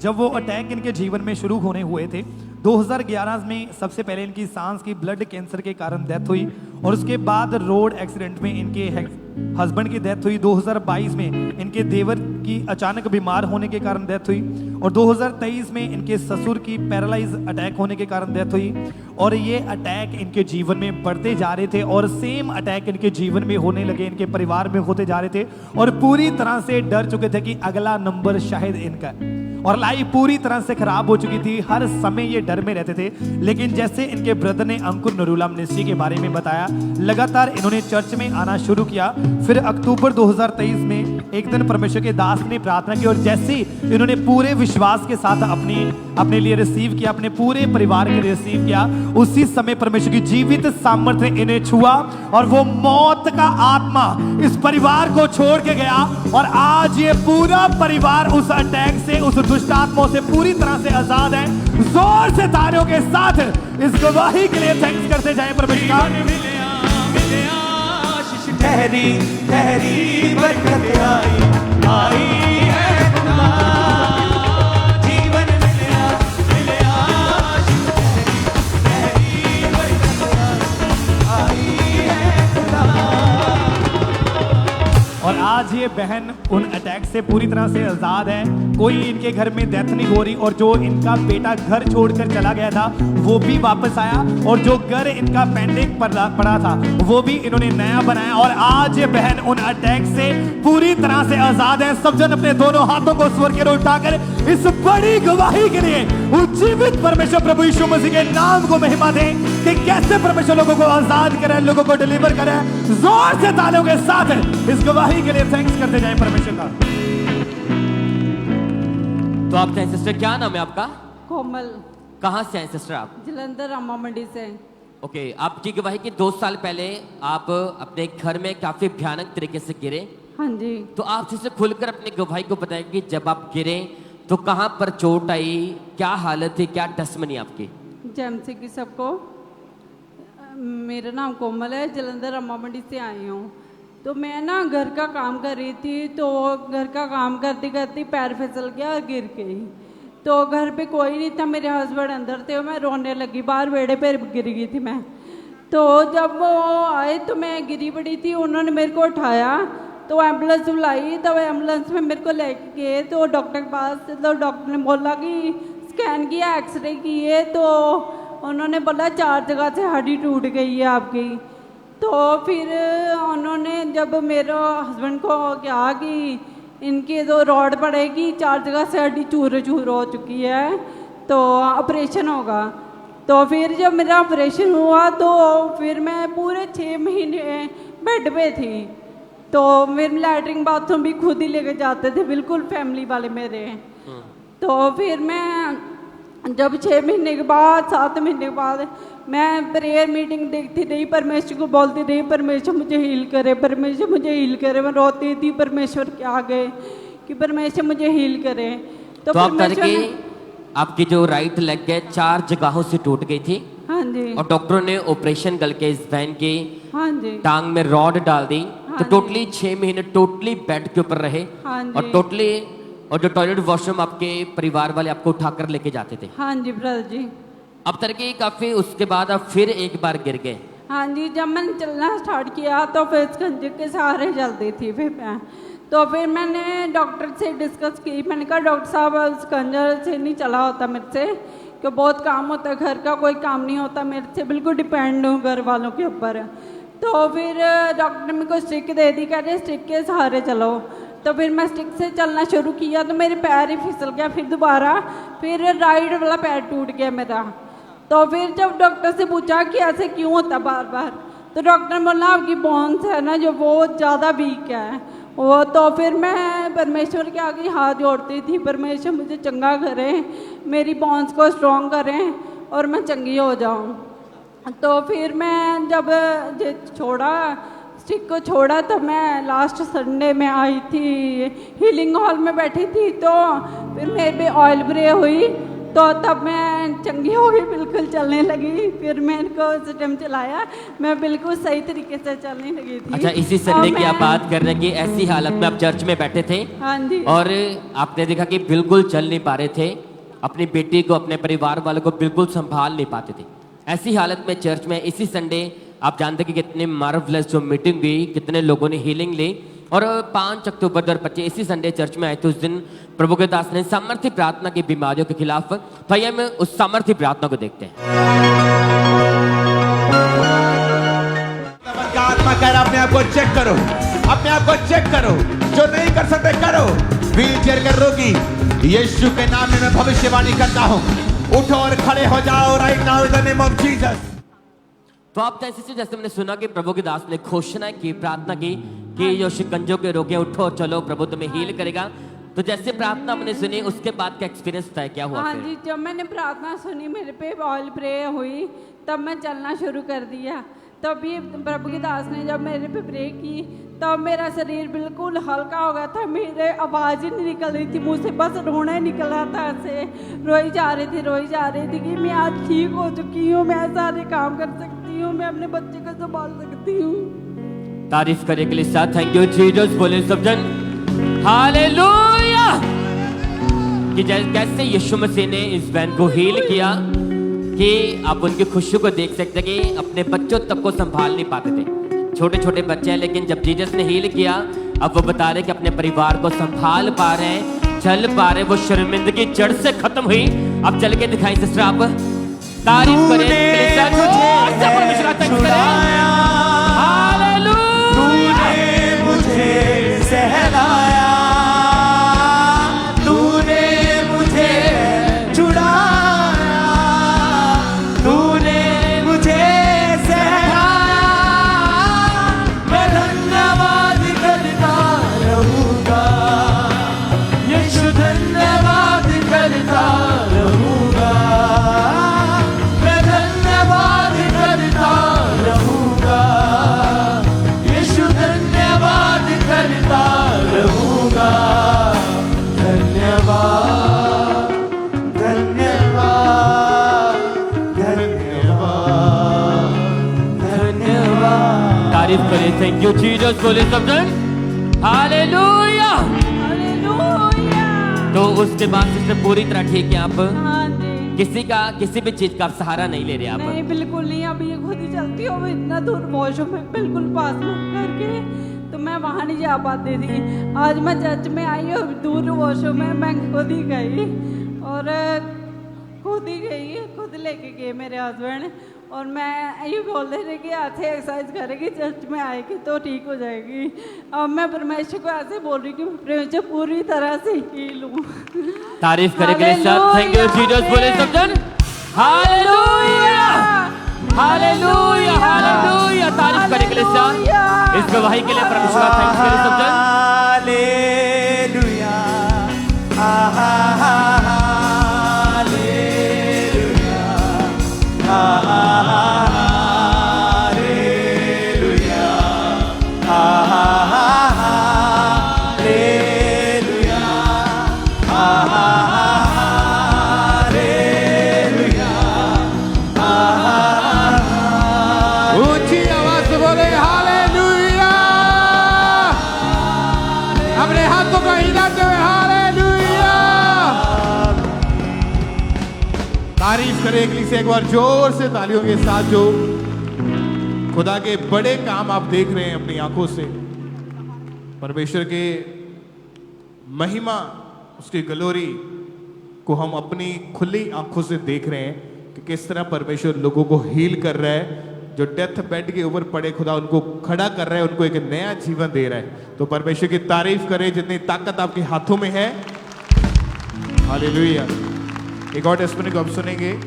जब वो अटैक इनके जीवन में शुरू होने हुए थे 2011 में सबसे पहले इनकी सांस की ब्लड कैंसर के कारण डेथ हुई और उसके बाद रोड एक्सीडेंट में इनके हस्बैंड की डेथ हुई। 2022 में इनके देवर की अचानक बीमार होने के कारण डेथ हुई और 2023 में इनके ससुर की पैरालाइज अटैक होने के कारण डेथ हुई और ये अटैक इनके जीवन में बढ़ते जा रहे थे और सेम अटैक इनके जीवन में होने लगे, इनके परिवार में होते जा रहे थे और पूरी तरह से डर चुके थे कि अगला नंबर शायद इनका और लाइफ पूरी तरह से खराब हो चुकी थी। हर समय ये डर में रहते थे। लेकिन जैसे इनके ब्रदर ने अंकुर नरूला मिनिस्ट्री के बारे में बताया, लगातार इन्होंने चर्च में आना शुरू किया। फिर अक्टूबर 2023 में एक दिन परमेश्वर के दास ने प्रार्थना की और जैसे इन्होंने पूरे विश्वास के साथ अपने लिए रिसीव किया, अपने पूरे परिवार के लिए रिसीव किया, उसी समय परमेश्वर की जीवित सामर्थ्य इन्हें छुआ और वो मौत का आत्मा इस परिवार को छोड़ के गया और आज ये पूरा परिवार उस अटैक से, उस दुष्ट आत्माओं से पूरी तरह से आजाद है। जोर से तालियों के साथ इस गवाही के लिए थैंक्स करते जाएं परमेश्वर का। ठहरी ठहरी बरकत आई है खुदा, जीवन मिलया ठहरी बरकत आई है खुदा। और आज ये बहन उन अटैक से पूरी तरह से आजाद है। कोई इनके घर में डेथ नहीं हो रही और जो इनका बेटा घर छोड़कर चला गया था वो भी वापस आया और जो घर इनका पेंडिंग पड़ा था वो भी इन्होंने नया बनाया और आज ये बहन उन अटैक से पूरी तरह से आजाद है। सब जन अपने दोनों हाथों को स्वर की ओर उठाकर इस बड़ी गवाही के लिए उज्जीवित परमेश्वर प्रभु यीशु मसीह के नाम को महिमा दें कि कैसे परमेश्वर लोगों को आजाद करे, लोगों को डिलीवर करे। जोर से तालियों के साथ इस गवाही के लिए थैंक्स करते जाएं परमेश्वर का। तो आप क्या सिस्टर, क्या नाम है आपका? कोमल। कहाँ से हैं सिस्टर आप? जलंधर रामा मंडी से। ओके, आपकी गवाही कि 2 साल पहले आप अपने घर में काफी भयानक तरीके से गिरे। हाँ जी। तो आप जिससे खुलकर अपनी गवाही को बताएं कि जब आप गिरे तो कहाँ पर चोट आई, क्या हालत थी, क्या टेस्टमनी आपकी? जैमसी की सबको। मेरा नाम कोमल है, जलंधर रामा मंडी से आई हूँ। तो मैं ना घर का काम कर रही थी तो घर का काम करते करते पैर फिसल गया और गिर गई। तो घर पे कोई नहीं था, मेरे हस्बैंड अंदर थे और मैं रोने लगी, बाहर बेड़े पे गिर गई थी मैं। तो जब वो आए तो मैं गिरी पड़ी थी, उन्होंने मेरे को उठाया तो एम्बुलेंस बुलाई। तब एम्बुलेंस में मेरे को लेके गए तो डॉक्टर के पास, तो डॉक्टर ने बोला कि स्कैन किया, एक्सरे किए तो उन्होंने बोला 4 जगह से हड्डी टूट गई है आपकी। तो फिर उन्होंने जब मेरे हस्बैंड को कहा कि इनकी तो रॉड पड़ेगी, 4 जगह से हड्डी चूर चूर हो चुकी है तो ऑपरेशन होगा। तो फिर जब मेरा ऑपरेशन हुआ तो फिर मैं पूरे 6 महीने बेड पे थी। तो फिर लैट्रिन बाथरूम भी खुद ही लेके जाते थे, बिल्कुल फैमिली वाले मेरे। तो फिर मैं जब 6 महीने के बाद 7 महीने के बाद मैं प्रेयर मीटिंग देखती रही, परमेश्वर को बोलती रही परमेश्वर मुझे हील करे, परमेश्वर मुझे हील करे। मैं रोती थी परमेश्वर के आगे कि परमेश्वर मुझे हील करे। तो आप करके आपकी जो राइट लेग है 4 जगहों से टूट गई थी। हाँ जी। और डॉक्टरों ने ऑपरेशन करके इस बहन की हाँ जी टांग में रॉड डाल दी। हाँ तो टोटली 6 महीने टोटली बेड के ऊपर रहे। हाँ जी। और टोटली और जो टॉयलेट वॉशरूम आपके परिवार वाले आपको उठाकर लेके जाते थे। हाँ जी ब्रदर जी। अब तरक्की काफी, उसके बाद आप फिर एक बार गिर गए। हाँ जी, जब मैंने चलना स्टार्ट किया तो फिर स्कंजे के सहारे चलती थी फिर मैं। तो फिर मैंने डॉक्टर से डिस्कस की, मैंने कहा डॉक्टर साहब स्कंजा से नहीं चला होता मेरे से, कि बहुत काम होता है घर का, कोई काम नहीं होता मेरे से, बिल्कुल डिपेंड हूँ घर वालों के ऊपर। तो फिर डॉक्टर ने मेरे को स्टिक दे दी, कह रहे स्टिक के सहारे चलो। तो फिर मैं स्टिक से चलना शुरू किया तो मेरे पैर ही फिसल गया फिर दोबारा, फिर राइट वाला पैर टूट गया मेरा। तो फिर जब डॉक्टर से पूछा कि ऐसे क्यों होता बार बार, तो डॉक्टर ने बोला आपकी बोन्स है ना जो वो ज़्यादा वीक है वो। तो फिर मैं परमेश्वर के आगे हाथ जोड़ती थी, परमेश्वर मुझे चंगा करें, मेरी बोन्स को स्ट्रॉन्ग करें और मैं चंगी हो जाऊं। तो फिर मैं जब छोड़ा स्टिक को छोड़ा तो मैं लास्ट संडे में आई थी, हीलिंग हॉल में बैठी थी। तो फिर मेरे पे ऑयल ब्रे हुई तो तब मैं चंगी हो गई, बिल्कुल चलने लगी। फिर मैं इनको सिस्टम चलाया, मैं बिल्कुल सही तरीके से चलने लगी थी। अच्छा, इसी संडे की आप बात कर रहे हैं कि ऐसी हालत में आप चर्च में बैठे थे। हाँ जी। और आपने देखा कि बिल्कुल चल नहीं पा रहे थे, अपनी बेटी को अपने परिवार वालों को बिल्कुल संभाल नहीं पाते थे। ऐसी हालत में चर्च में इसी संडे आप जानते कि कितने मार्वलेस जो मीटिंग हुई, कितने लोगों ने हीलिंग ली। और 5 अक्टूबर 2025 इसी संडे चर्च में आए थे। उस दिन प्रभु के दास ने सामर्थ्य प्रार्थना की बीमारियों के खिलाफ, तो आइए हम उस सामर्थ्य प्रार्थना को देखते हैं। आत्मा कह रहा अपने आप को चेक करो, अपने आप को चेक करो, जो नहीं कर सकते करो। व्हील चेयर के रोगी यीशु के नाम में मैं भविष्यवाणी करता हूँ, उठो और खड़े हो जाओ right now in the name of Jesus. तो आप जैसे हमने सुना कि प्रभु के दास ने घोषणा की, प्रार्थना की कि जो शिकंजों के रोगी उठो चलो, प्रभु तुम्हें हील करेगा। तो जैसे प्रार्थना हमने सुनी उसके बाद का एक्सपीरियंस था, क्या हुआ? हाँ जी, जब मैंने प्रार्थना सुनी मेरे पे ऑयल प्रे हुई तब मैं चलना शुरू कर दिया। तभी प्रभु के दास ने जब मेरे पे प्रे की तब मेरा शरीर बिल्कुल हल्का हो गया था, मेरे आवाज़ ही नहीं निकल रही थी मुझसे, बस रोना ही निकल रहा था। ऐसे रोई जा रही थी कि मैं आज ठीक हो चुकी हूँ, मैं सारे काम कर सकती हूँ, मैं अपने बच्चे को संभाल सकती हूँ। तारीफ करने के लिए साथ थैंक यू जीसस बोले सब जन हालेलुया। कि कैसे यीशु मसीह ने इस बहन को हील किया कि आप उनकी खुशी को देख सकते कि अपने बच्चों तक को संभाल नहीं पाते थे, छोटे छोटे बच्चे हैं, लेकिन जब जीसस ने हील किया अब वो बता रहे कि अपने परिवार को संभाल पा रहे हैं, चल पा रहे। वो शर्मिंदगी जड़ से खत्म हुई। अब चल के दिखाई सिस्टर, आप तारीफ करें, सहलाया, तूने मुझे छुड़ाया, तूने मुझे सहलाया, मैं धन्यवाद करता रहूंगा, यीशु धन्यवाद करता रहूंगा, मैं धन्यवाद करता रहूंगा, यीशु धन्यवाद करता रहूंगा। धन्यवाद धन्यवाद धन्यवाद धन्यवाद। तारीफ करें, थैंक यू जीसस बोले सब जन हालेलुया। तो उसके बाद सिस्टर पूरी तरह ठीक है, आप हाँ जी। किसी भी चीज का आप सहारा नहीं ले रहे आप? नहीं बिल्कुल नहीं, अभी ये खुद ही चलती हो, इतना दूर वॉशरूम है बिल्कुल पास में करके, तो मैं वहाँ नहीं जा पाती थी। आज मैं चर्च में आई और दूर वॉशरूम में मैं खुद ही गई और खुद ही गई है, खुद लेके गए मेरे हस्बैंड। और मैं ये बोल रही थी कि ऐसे एक्सरसाइज करेगी चर्च में आएगी तो ठीक हो जाएगी। अब मैं परमेश्वर को ऐसे बोल रही कि परमेश्वर पूरी तरह से हील हूँ। तारीफ करेंगे सब। Thank you Jesus. बोले सब जन हालेलुया हालेलुया हालेलुया। तारीफ करेंगे सब इस गवाही के लिए परमेश्वर का थैंक्स करें सब जन। हालेलुया हालेलुया ऊंची आवाज से बोले हालेलुया। अपने हाथों को हिलाते हुए हालेलुया। तारीफ करें इकलीसिया एक बार जोर से तालियों के साथ, जो खुदा के बड़े काम आप देख रहे हैं अपनी आंखों से। परमेश्वर के महिमा, उसकी ग्लोरी को हम अपनी खुली आंखों से देख रहे हैं कि किस तरह परमेश्वर लोगों को हील कर रहा है। जो डेथ बेड के ऊपर पड़े खुदा उनको खड़ा कर रहा है, उनको एक नया जीवन दे रहा है। तो परमेश्वर की तारीफ करें जितनी ताकत आपके हाथों में है। हालेलुया। एक और टेस्टिमनी को आप सुनेंगे।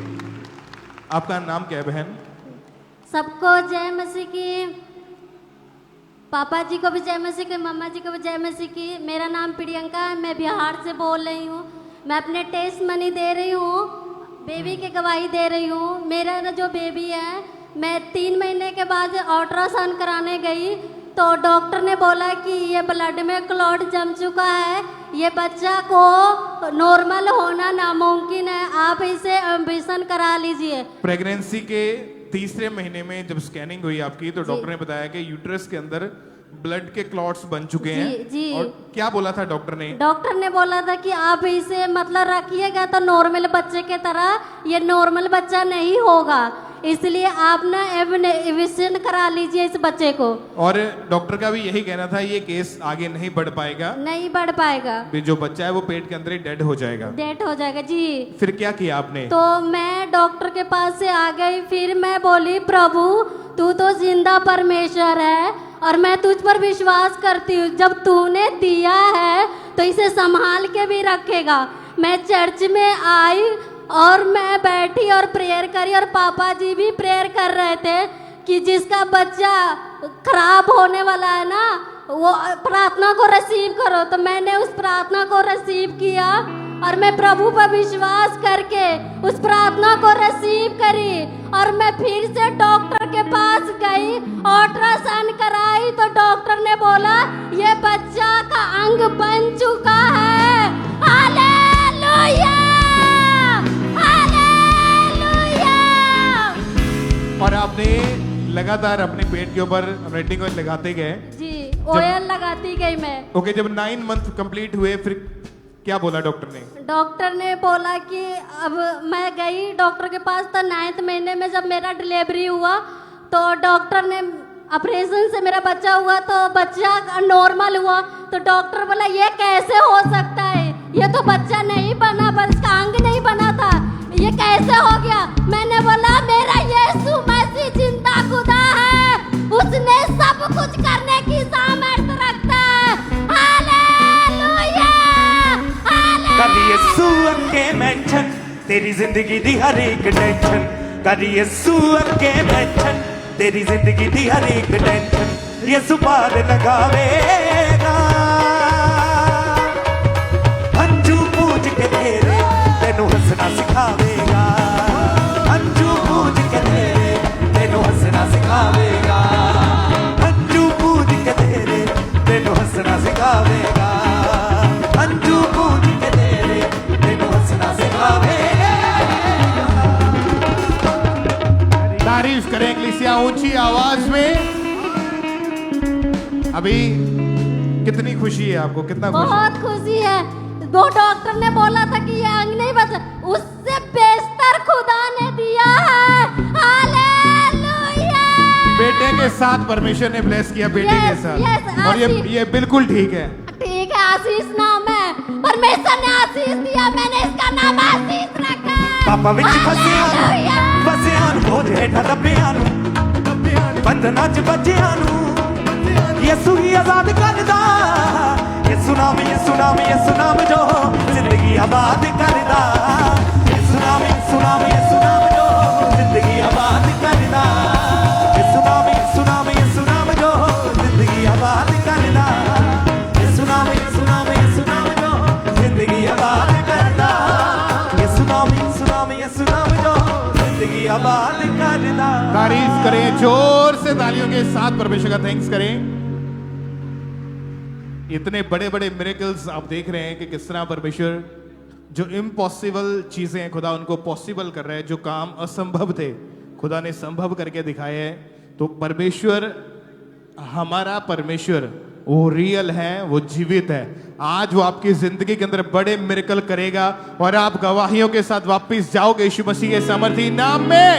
आपका नाम क्या है बहन? सबको जय मसीह की। पापा जी को भी जय मसीह की, मम्मा जी को भी जय मसीह की। मेरा नाम प्रियंका है, मैं बिहार से बोल रही हूँ। मैं अपने टेस्ट मनी दे रही हूँ, बेबी की गवाही दे रही हूँ। मेरा ना जो बेबी है, मैं 3 महीने के बाद अल्ट्रासाउंड कराने गई तो डॉक्टर ने बोला कि ये ब्लड में क्लॉट जम चुका है, ये बच्चा को नॉर्मल होना नामुमकिन है, आप इसे एम्बिशन करा लीजिए। प्रेगनेंसी के तीसरे महीने में जब स्कैनिंग हुई आपकी तो डॉक्टर ने बताया कि यूट्रस के अंदर ब्लड के क्लॉट्स बन चुके हैं। जी। और क्या बोला था डॉक्टर ने? डॉक्टर ने बोला था कि आप इसे मतलब रखिएगा तो नॉर्मल बच्चे के तरह, ये नॉर्मल बच्चा नहीं होगा, इसलिए आप ना एविशन करा लीजिए इस बच्चे को। और डॉक्टर का भी यही कहना था ये केस आगे नहीं बढ़ पाएगा, नहीं बढ़ पाएगा, जो बच्चा है वो पेट के अंदर ही डेड हो जाएगा। डेड हो जाएगा जी। फिर क्या किया आपने? तो मैं डॉक्टर के पास से आ गई, फिर मैं बोली प्रभु तू तो जिंदा परमेश्वर है और मैं तुझ पर विश्वास करती हूँ, जब तूने दिया है तो इसे संभाल के भी रखेगा। मैं चर्च में आई और मैं बैठी और प्रेयर करी और पापा जी भी प्रेयर कर रहे थे कि जिसका बच्चा खराब होने वाला है ना, वो प्रार्थना को रिसीव करो। तो मैंने उस प्रार्थना को रिसीव किया और मैं प्रभु पर विश्वास करके उस प्रार्थना को रिसीव करी और मैं फिर से डॉक्टर के पास गई, अल्ट्रासाउंड कराई तो डॉक्टर ने बोला ये बच्चा का अंग बन चुका है। Hallelujah hallelujah. और आपने लगातार अपने पेट के ऊपर रेटिंग ऑयल लगाते गए? जी, ऑयल लगाती गई मैं। ओके, जब 9 मंथ कंप्लीट हुए फिर क्या बोला डॉक्टर ने? डॉक्टर ने बोला कि अब मैं गई डॉक्टर के पास तो 9th महीने में जब मेरा डिलीवरी हुआ तो डॉक्टर ने ऑपरेशन से मेरा बच्चा हुआ तो बच्चा नॉर्मल हुआ। तो डॉक्टर बोला ये कैसे हो सकता है, ये तो बच्चा नहीं बना, बस इसका अंग नहीं बना था, ये कैसे हो गया? मैंने बोला मेरा यीशु मसीह जिंदा खुदा है, उसने सब कुछ करने की सामर्थ्य रखता है। हालेलुया कर यीशु अगे मेंशन तेरी जिंदगी दी हर एक टेंशन, कर यीशु अगे मेंशन तेरी जिंदगी दी हर एक टेंशन, यीशु पार लगावेगा। हंझू पूज के तेरे तेनू हंसना सिखावेगा, हंझू पूज के तेरे तेनू हंसना सिखावेगा, हंझू पूज के तेरे तेनू हंसना सिखावेगा, हंझू पूज के तेरे तेनू हंसना सिखावेगा। तारीफ करें इकलीसिया ऊंची आवाज में। अभी कितनी खुशी है आपको? कितना खुशी? बहुत खुशी है। वो डॉक्टर ने बोला था कि ये अंग नहीं बचा, उससे बेहतर खुदा ने दिया है। हालेलुया। बेटे के साथ परमेश्वर ने ब्लेस किया, बेटे के साथ। और ये बिल्कुल ठीक है। ठीक है, आशीष नाम है, परमेश्वर ने आशीष दिया, मैंने इसका नाम आशीष रखा है। ਪਾਪਾ ਵਿੱਚ ਫਸਿਆਂ ਨੂੰ ਬੋਝ ਹੇਠਾਂ ਦੱਬਿਆਂ ਨੂੰ ਬੰਧਨਾਂ 'ਚ ਬੱਜਿਆਂ ਨੂੰ ਯਿਸੂ ਹੀ ਆਜ਼ਾਦ ਕਰਦਾ ਯਿਸੂ ਨਾਮ ਯਿਸੂ ਨਾਮ ਯਿਸੂ ਨਾਮ ਜੋ ਜ਼ਿੰਦਗੀ ਆਬਾਦ ਕਰਦਾ ਯਿਸੂ ਨਾਮ ਯਿਸੂ ਨਾਮ ਯਿਸੂ ਨਾਮ ਜੋ ਜ਼ਿੰਦਗੀ ਆਬਾਦ ਕਰਦਾ ਯਿਸੂ ਨਾਮ ਯਿਸੂ ਨਾਮ ਯਿਸੂ ਨਾਮ ਜੋ ਜ਼ਿੰਦਗੀ ਆਬਾਦ ਕਰਦਾ ਯਿਸੂ ਨਾਮ ਯਿਸੂ ਨਾਮ ਯਿਸੂ ਨਾਮ ਜੋ ਜ਼ਿੰਦਗੀ ਆਬਾਦ ਕਰਦਾ ਯਿਸੂ ਨਾਮ ਯਿਸੂ ਨਾਮ यीशु नाम जो जिंदगी आबाद करदा। तारीफ करें, जोर से तालियों के साथ परमेश्वर का थैंक्स करें। इतने बड़े बड़े मिरेकल्स आप देख रहे हैं कि किस तरह परमेश्वर जो इम्पॉसिबल चीजें हैं खुदा उनको पॉसिबल कर रहा है। जो काम असंभव थे खुदा ने संभव करके दिखाए हैं। तो परमेश्वर, हमारा परमेश्वर वो रियल है, वो जीवित है। आज वो आपकी जिंदगी के अंदर बड़े मिरेकल करेगा और आप गवाहियों के साथ वापस जाओगे यीशु मसीह के सामर्थी नाम में।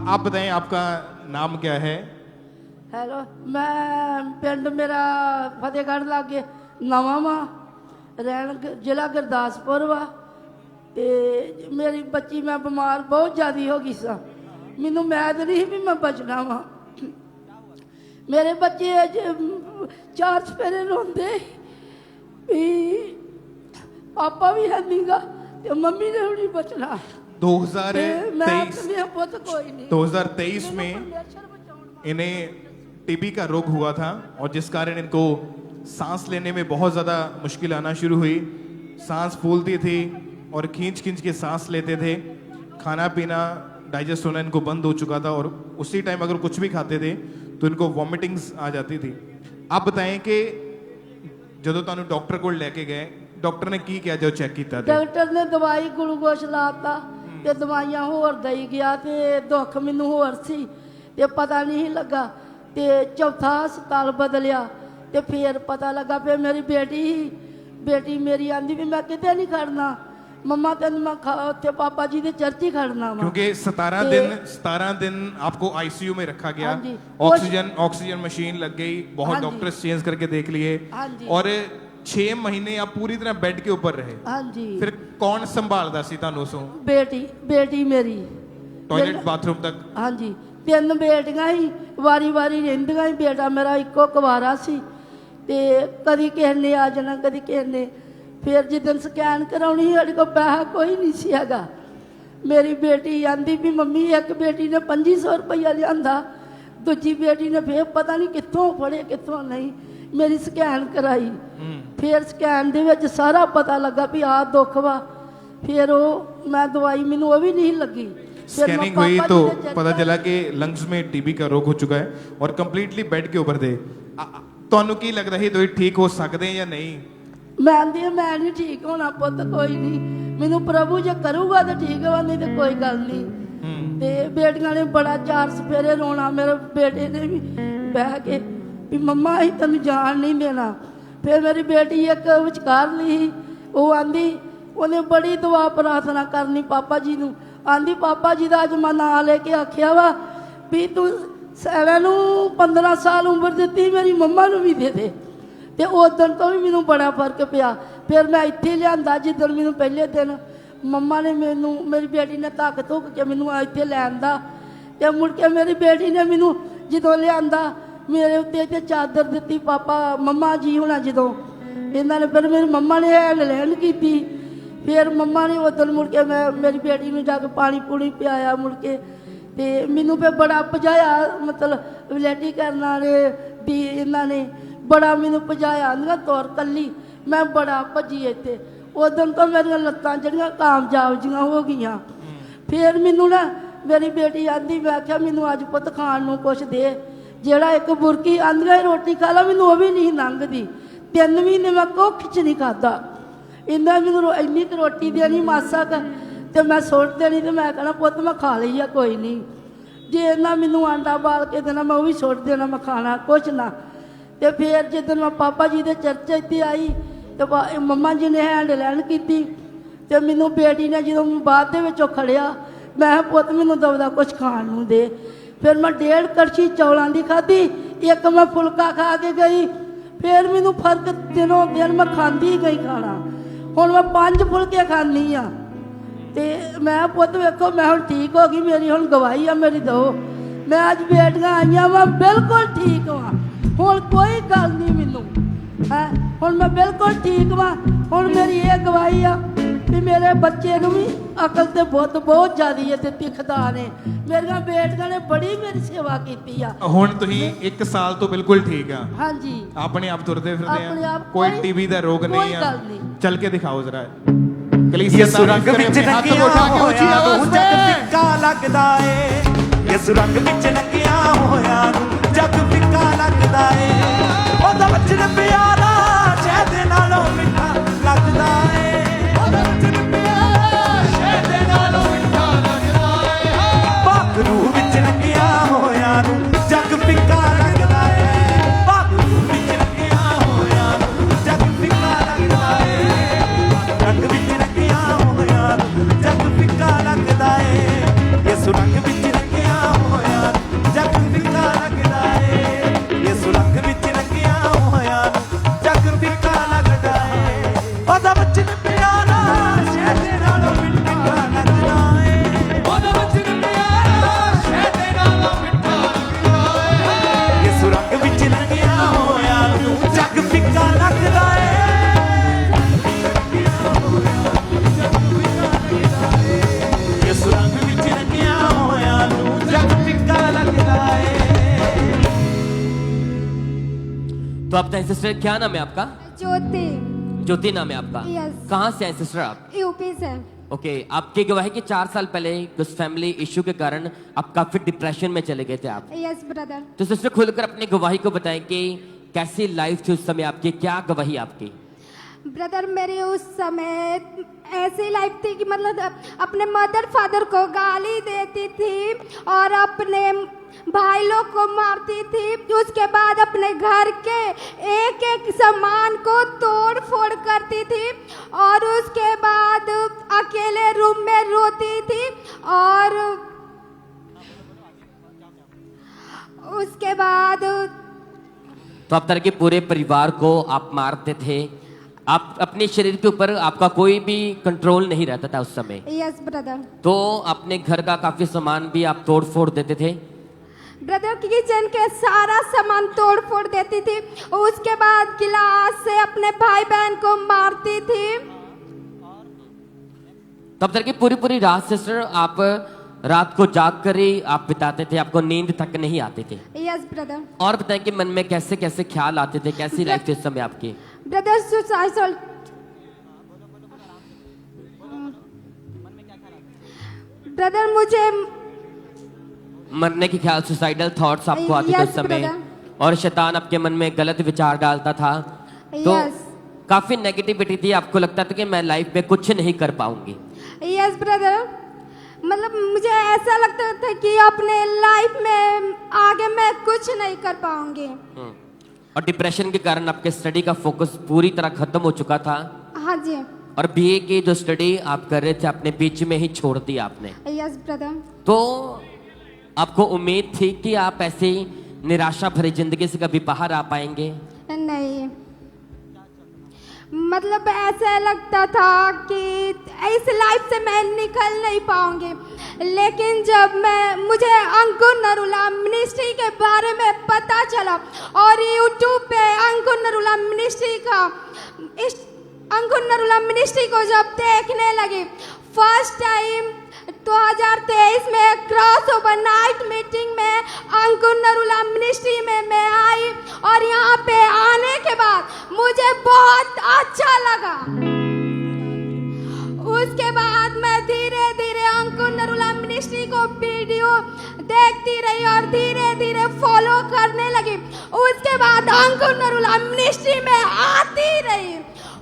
आप बताएं आपका नाम क्या है? हेलो, मैं पिंड मेरा फतेहगढ़ लागे नवा वा रैन जिला गुरदासपुर वा ते मेरी बच्ची मैं बीमार बहुत ज़्यादा हो गई सा। मैनू मैद नहीं भी मैं बचना वा। मेरे बच्चे अज 4 सफेरे रोंदे भी पापा भी है नीगा ते मम्मी ने भी बचना। 2023 में इन्हें टीबी का रोग हुआ था और जिस कारण इनको सांस लेने में बहुत ज़्यादा मुश्किल आना शुरू हुई। सांस फूलती थी और खींच खींच के सांस लेते थे। खाना पीना डाइजेस्ट होना इनको बंद हो चुका था और उसी टाइम अगर कुछ भी खाते थे तो इनको वॉमिटिंग्स आ जाती थी। आप बताएं कि जो तुहानू डॉक्टर को लेके गए, डॉक्टर ने की क्या जो चेक किया? डॉक्टर ने दवाई ग्लूकोज लाता ते दवाइयां होर दई गया ते दुख मैनू होर सी ते पता नहीं लगा ते चौथा हस्पताल बदलिया ते फिर पता लगा। फिर मेरी बेटी मेरी आंदी भी मैं किते नहीं खड़ना मम्मा तेन मैं उत्थे पापा जी दे चर्च ही खड़ना वा। क्योंकि 17 दिन आपको आईसीयू में रखा गया। ऑक्सीजन मशीन लग गई, बहुत डॉक्टर्स चेंज करके देख लिए और 6 महीने आप पूरी तरह बेड के ऊपर रहे। हाँ जी। फिर कौन संभालदा सी तुहानू? सो बेटी मेरी टॉयलेट बाथरूम तक। हाँ जी, 3 बेटियां ही वारी रहिंदियां ही। बेटा मेरा इको कुवारा सी ते कदी किसे ने आ जाना कदी किसे ने। फिर जिदन स्कैन कराउनी साढ़े को पैसा कोई नहीं सी हैगा। मेरी बेटी आंदी भी मम्मी एक बेटी ने 2500 रुपया लिया, दूजी बेटी ने फिर पता नहीं कितों फड़े कितों नहीं। मेरी स्कैन कराई, फिर स्कैन दे विच सारा पता लगा भी आ दुख वा। फिर वो मैं दवाई मैनू वो भी नहीं लगी। स्कैनिंग हुई तो पता चला कि लंग्स में टीबी का रोग हो चुका है और कंप्लीटली बेड के ऊपर थे। तुहानू की लगदा है तो ठीक हो सकते हैं या नहीं? मैं आंदी मैं नहीं ठीक होना पुत, कोई नहीं, मैनू प्रभु जो करूगा तो ठीक है, नहीं तो कोई गल नहीं। ते बेटियां ने बड़ा 4 सफेरे रोना। मेरे बेटे ने भी बह के भी मम्मा असीं तैनूं जान नहीं देना। फिर मेरी बेटी एक विचकार ली, वो आंदी उन्हें बड़ी दुआ प्रार्थना करनी पापा जी नूं। आंदी पापा जी का अज मैं नाम लेके आख्या वा भी तू सैना 15 साल उम्र दी, मेरी मम्मा नूं भी दे दे। ते उदन तो भी मैनू बड़ा फर्क पिया। फिर मैं इत्थे लिया जिदन मैनू पहले दिन मम्मा ने मैनू मेरी बेटी ने धक धुक के मैनू इत्थे लिया ते मुड़ के मेरी बेटी ने मैनू जदों लिया मेरे उत्ते चादर दी पापा मम्मा जी होना जदों इन्होंने फिर मेरी मम्मा ने हैंड लैंड की। फिर मम्मा ने उदन मुड़ के मैं मेरी बेटी में जाके पानी पूनी पियाया मुड़ के ते मैनू फिर बड़ा भजाया, मतलब वलेटी करना ने भी इन्होंने बड़ा मैनू भजाया। आंदियां तौर कली मैं बड़ा भजी इत्थे। उदन तो मेरिया लत्तां जड़ियां कामयाब जियां हो गई। फिर मैनू ना मेरी बेटी आंदी मैं आख्या मैनू अज पुत खाण नूं कुछ दे। जेड़ा एक बुरकी आंदियां रोटी खा ला, मैनू वो भी नहीं लंघदी। 3 महीने मैं कुछ नहीं खादा। इन्ना मैनू इन्नी क रोटी देनी मासा क ते मैं सुट देनी ते मैं कहना पुत मैं खा ली है कोई नहीं। जे इन्ना मैनू आंडा बाल के देना मैं वो भी सुट देना, मैं खाना कुछ ना। तो फिर जिदन मैं पापा जी के चर्च इतने आई तो मम्मा जी ने हैंड लैंड की तो मैनू बेटी ने जो बाद खड़िया मैं पुत मैनू दवदा कुछ खाण नूं दे। फिर मैं 1.5 कड़छी चौलों की खाधी, एक मैं फुलका खा के गई। फिर मैनू फर्क दिनों दिन मैं खाती ही गई खाना। ਹੁਣ ਮੈਂ 5 ਫੁਲਕੇ ਖਾਂਦੀ ਆ ਤੇ ਮੈਂ ਪੁੱਤ ਵੇਖੋ ਮੈਂ ਹੁਣ ਠੀਕ ਹੋ ਗਈ, ਮੇਰੀ ਹੁਣ ਗਵਾਹੀ ਆ ਮੇਰੀ ਦੋ। ਮੈਂ ਅੱਜ ਬੇਟੀਆਂ ਆਈਆਂ ਵਾ ਬਿਲਕੁਲ ਠੀਕ ਵਾ, ਹੁਣ ਕੋਈ ਗੱਲ ਨਹੀਂ ਮੈਨੂੰ ਹੈ, ਹੁਣ ਮੈਂ ਬਿਲਕੁਲ ਠੀਕ ਵਾ। ਹੁਣ ਮੇਰੀ ਇਹ ਗਵਾਹੀ ਆ ਵੀ ਮੇਰੇ ਬੱਚੇ ਨੂੰ ਵੀ ਅਕਲ ਤੇ ਬੁੱਧ ਬਹੁਤ ਜ਼ਿਆਦੀ ਹੈ ਤੇ ਤਿਖਦਾ ਨੇ। ਮੇਰੀਆਂ ਬੇਟੀਆਂ ਨੇ ਬੜੀ ਮੇਰੀ ਸੇਵਾ ਕੀਤੀ ਆ। ਹੁਣ ਤੁਸੀਂ 1 ਸਾਲ ਤੋਂ ਬਿਲਕੁਲ ਠੀਕ ਆ? ਹਾਂਜੀ, ਆਪਣੇ ਆਪ ਤੁਰਦੇ ਆਪਣੇ ਫਿਰਦੇ ਆ, ਆਪ ਕੋਈ टीबी ਦਾ ਰੋਗ ਕੋਈ ਨਹੀਂ ਗੱਲ ਆ? ਨਹੀਂ। चल के दिखाओ जरा। ਯਿਸੂ ਰੰਗ ਵਿੱਚ ਨੰਗਿਆ ਹੋਇਆ ਨੂੰ ਜਗ ਫਿੱਕਾ ਲੱਗਦਾ ਏ, ਯਿਸੂ ਰੰਗ ਵਿੱਚ ਨੰਗਿਆ ਹੋਇਆ ਨੂੰ ਜਗ ਫਿੱਕਾ ਲੱਗਦਾ ਏ। ਉਹਦਾ ਵਚਨ ਪਿਆਰਾ ਸ਼ਹਿਦ ਨਾਲੋਂ ਮਿੱਠਾ ਲੱਗਦਾ ਏ, ਉਹਦਾ ਵਚਨ ਪਿਆਰਾ ਸ਼ਹਿਦ ਨਾਲੋਂ ਮਿੱਠਾ ਲੱਗਦਾ ਏ। ਪਾਕ ਰੂਹ ਵਿੱਚ ਨੰਗਿਆ ਹੋਇਆ ਨੂੰ ਜਗ ਫਿੱਕਾ ਲੱਗਦਾ ਏ, ਪਾਕ ਰੂਹ ਵਿੱਚ ਨੰਗਿਆ ਹੋਇਆ ਨੂੰ ਜਗ ਫਿੱਕਾ ਲੱਗਦਾ ਏ। ਰੰਗ ਵਿੱਚ ਨੰਗਿਆ ਹੋਇਆ ਜਗ ਫਿੱਕਾ ਲੱਗਦਾ ਏ, ਯਿਸੂ ਰੰਗ ਵਿੱਚ ਨੰਗਿਆ ਹੋਇਆ ਜਗ ਫਿੱਕਾ ਲੱਗਦਾ ਏ, ਯਿਸੂ ਰੰਗ ਵਿੱਚ ਨੰਗਿਆ ਹੋਇਆ ਜਗ ਫਿੱਕਾ ਲੱਗਦਾ ਏ। ਉਹਦਾ ਵਚਨ ਪਿਆਰਾ ਸ਼ਹਿਦ ਨਾਲੋਂ ਮਿੱਠਾ ਲੱਗਦਾ ਏ, ਉਹਦਾ ਵਚਨ ਪਿਆਰਾ ਸ਼ਹਿਦ ਨਾਲੋਂ ਮਿੱਠਾ ਲੱਗਦਾ ਏ। ਯਿਸੂ ਰੰਗ ਵਿੱਚ ਨੰਗਿਆ ਹੋਇਆ ਜਗ ਫਿੱਕਾ ਲੱਗਦਾ ਏ। ਯਿਸੂ ਰੰਗ ਵਿੱਚ ਨੰਗਿਆ ਹੋਇਆ ਨੂੰ ਜਗ ਫਿੱਕਾ ਲੱਗਦਾ ਏ। तो आप बताएं सिस्टर, क्या नाम है आपका? ज्योति। ज्योति नाम है आपका? Yes. कहाँ से हैं सिस्टर आप? यूपी से। ओके, आपकी गवाही कि 4 साल पहले कुछ फैमिली इशू के कारण आप काफी डिप्रेशन में चले गए थे आप। Yes brother. तो सिस्टर खुलकर अपनी गवाही को बताएं कि कैसी लाइफ थी उस समय आपकी, क्या गवाही आपकी? ब्रदर मेरी उस समय ऐसी लाइफ थी कि मतलब अपने मदर फादर को गाली देती थी और अपने भाई लोग को मारती थी। उसके बाद अपने घर के एक एक सामान को तोड़ फोड़ करती थी और उसके बाद अकेले रूम में रोती थी और उसके बाद तो आप तरह के पूरे परिवार को आप मारते थे, आप अपने शरीर के ऊपर आपका कोई भी कंट्रोल नहीं रहता था उस समय। Yes brother. तो अपने घर का काफी सामान भी आप तोड़ फोड़ देते थे? ब्रदर किचन के सारा सामान तोड़ फोड़ देती थी। उसके बाद गिलास से अपने भाई बहन को मारती थी। तब तक की पूरी रात सिस्टर आप रात को जाग कर ही आप बिताते थे, आपको नींद तक नहीं आती थी? Yes brother. और बताएं कि मन में कैसे कैसे ख्याल आते थे, कैसी लाइफ थी उस समय आपकी? ब्रदर सुसाइडल, ब्रदर मुझे मरने के ख्याल, सुसाइडल थॉट्स आपको आते थे उस समय, और शैतान आपके मन में गलत विचार डालता था। तो काफी नेगेटिविटी थी, आपको लगता था कि मैं लाइफ में कुछ नहीं कर पाऊंगी। यस ब्रदर, मतलब मुझे ऐसा लगता था कि अपने लाइफ में आगे मैं कुछ नहीं कर पाऊंगी। और डिप्रेशन के कारण आपके स्टडी का फोकस पूरी तरह खत्म हो चुका था। हाँ जी। और बीए की जो स्टडी आप कर रहे थे अपने बीच में ही छोड़ दी आपने। Yes brother. तो आपको उम्मीद थी कि आप ऐसे निराशा भरी जिंदगी से कभी बाहर आ पाएंगे? नहीं, मतलब ऐसा लगता था कि इस लाइफ से मैं निकल नहीं पाऊंगी। लेकिन जब मुझे अंकुर नरूला मिनिस्ट्री के बारे में पता चला और यूट्यूब पे अंकुर नरूला मिनिस्ट्री को जब देखने लगी, फर्स्ट टाइम 2023 में क्रॉस ओवर नाइट मीटिंग में अंकुर नरूला मिनिस्ट्री में मैं आई और यहाँ पे आने के बाद मुझे बहुत अच्छा लगा। उसके बाद मैं धीरे धीरे अंकुर नरूला मिनिस्ट्री को वीडियो देखती रही और धीरे धीरे फॉलो करने लगी। उसके बाद अंकुर नरूला मिनिस्ट्री में आती रही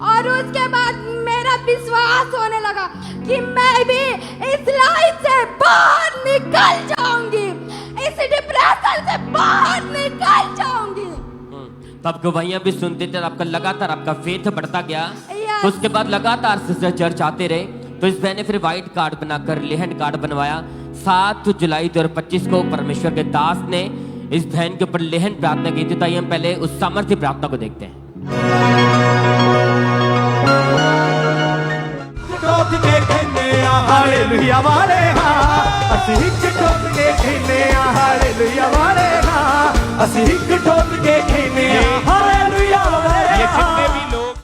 और उसके बाद मेरा विश्वास होने लगा कि मैं भी इस लाइफ से बाहर निकल जाऊंगी, इस डिप्रेशन से बाहर निकल जाऊंगी। तो आप गवाहियां भी सुनते थे, आपका लगातार आपका फेथ बढ़ता गया। तो उसके बाद लगातार सिस्टर चर्च आते रहे। तो इस बहन ने फिर व्हाइट कार्ड बनाकर लेहन कार्ड बनवाया। 7 जुलाई 2025 को परमेश्वर के दास ने इस बहन के ऊपर लेहन प्रार्थना की थी। तो हम पहले उस सामर्थ्य प्रार्थना को देखते हैं। ठोक के खेने हालेलुया वाले हाँ असी हिक ठोक के खेने हालेलुया वाले हाँ असी हिक ठोक के खेने हालेलुया वाले जितने भी लोग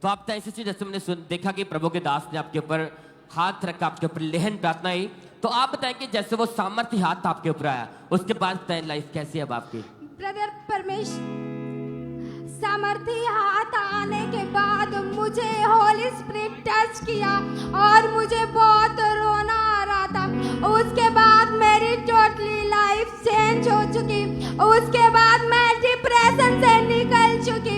तो आप ऐसी चीज जैसे हमने देखा कि प्रभु के दास ने आपके ऊपर हाथ रखा, आपके ऊपर लेहन प्रार्थना आई, तो आप बताएं कि जैसे वो सामर्थ्य हाथ आपके ऊपर आया उसके बाद बताएं लाइफ कैसी है अब आपकी। ब्रदर परमेश सामर्थ्य हाथ आने के बाद मुझे होली स्पिरिट टच किया और मुझे बहुत रोना आ रहा था। उसके बाद मेरी टोटली लाइफ चेंज हो चुकी। उसके बाद मैं डिप्रेशन से निकल चुकी।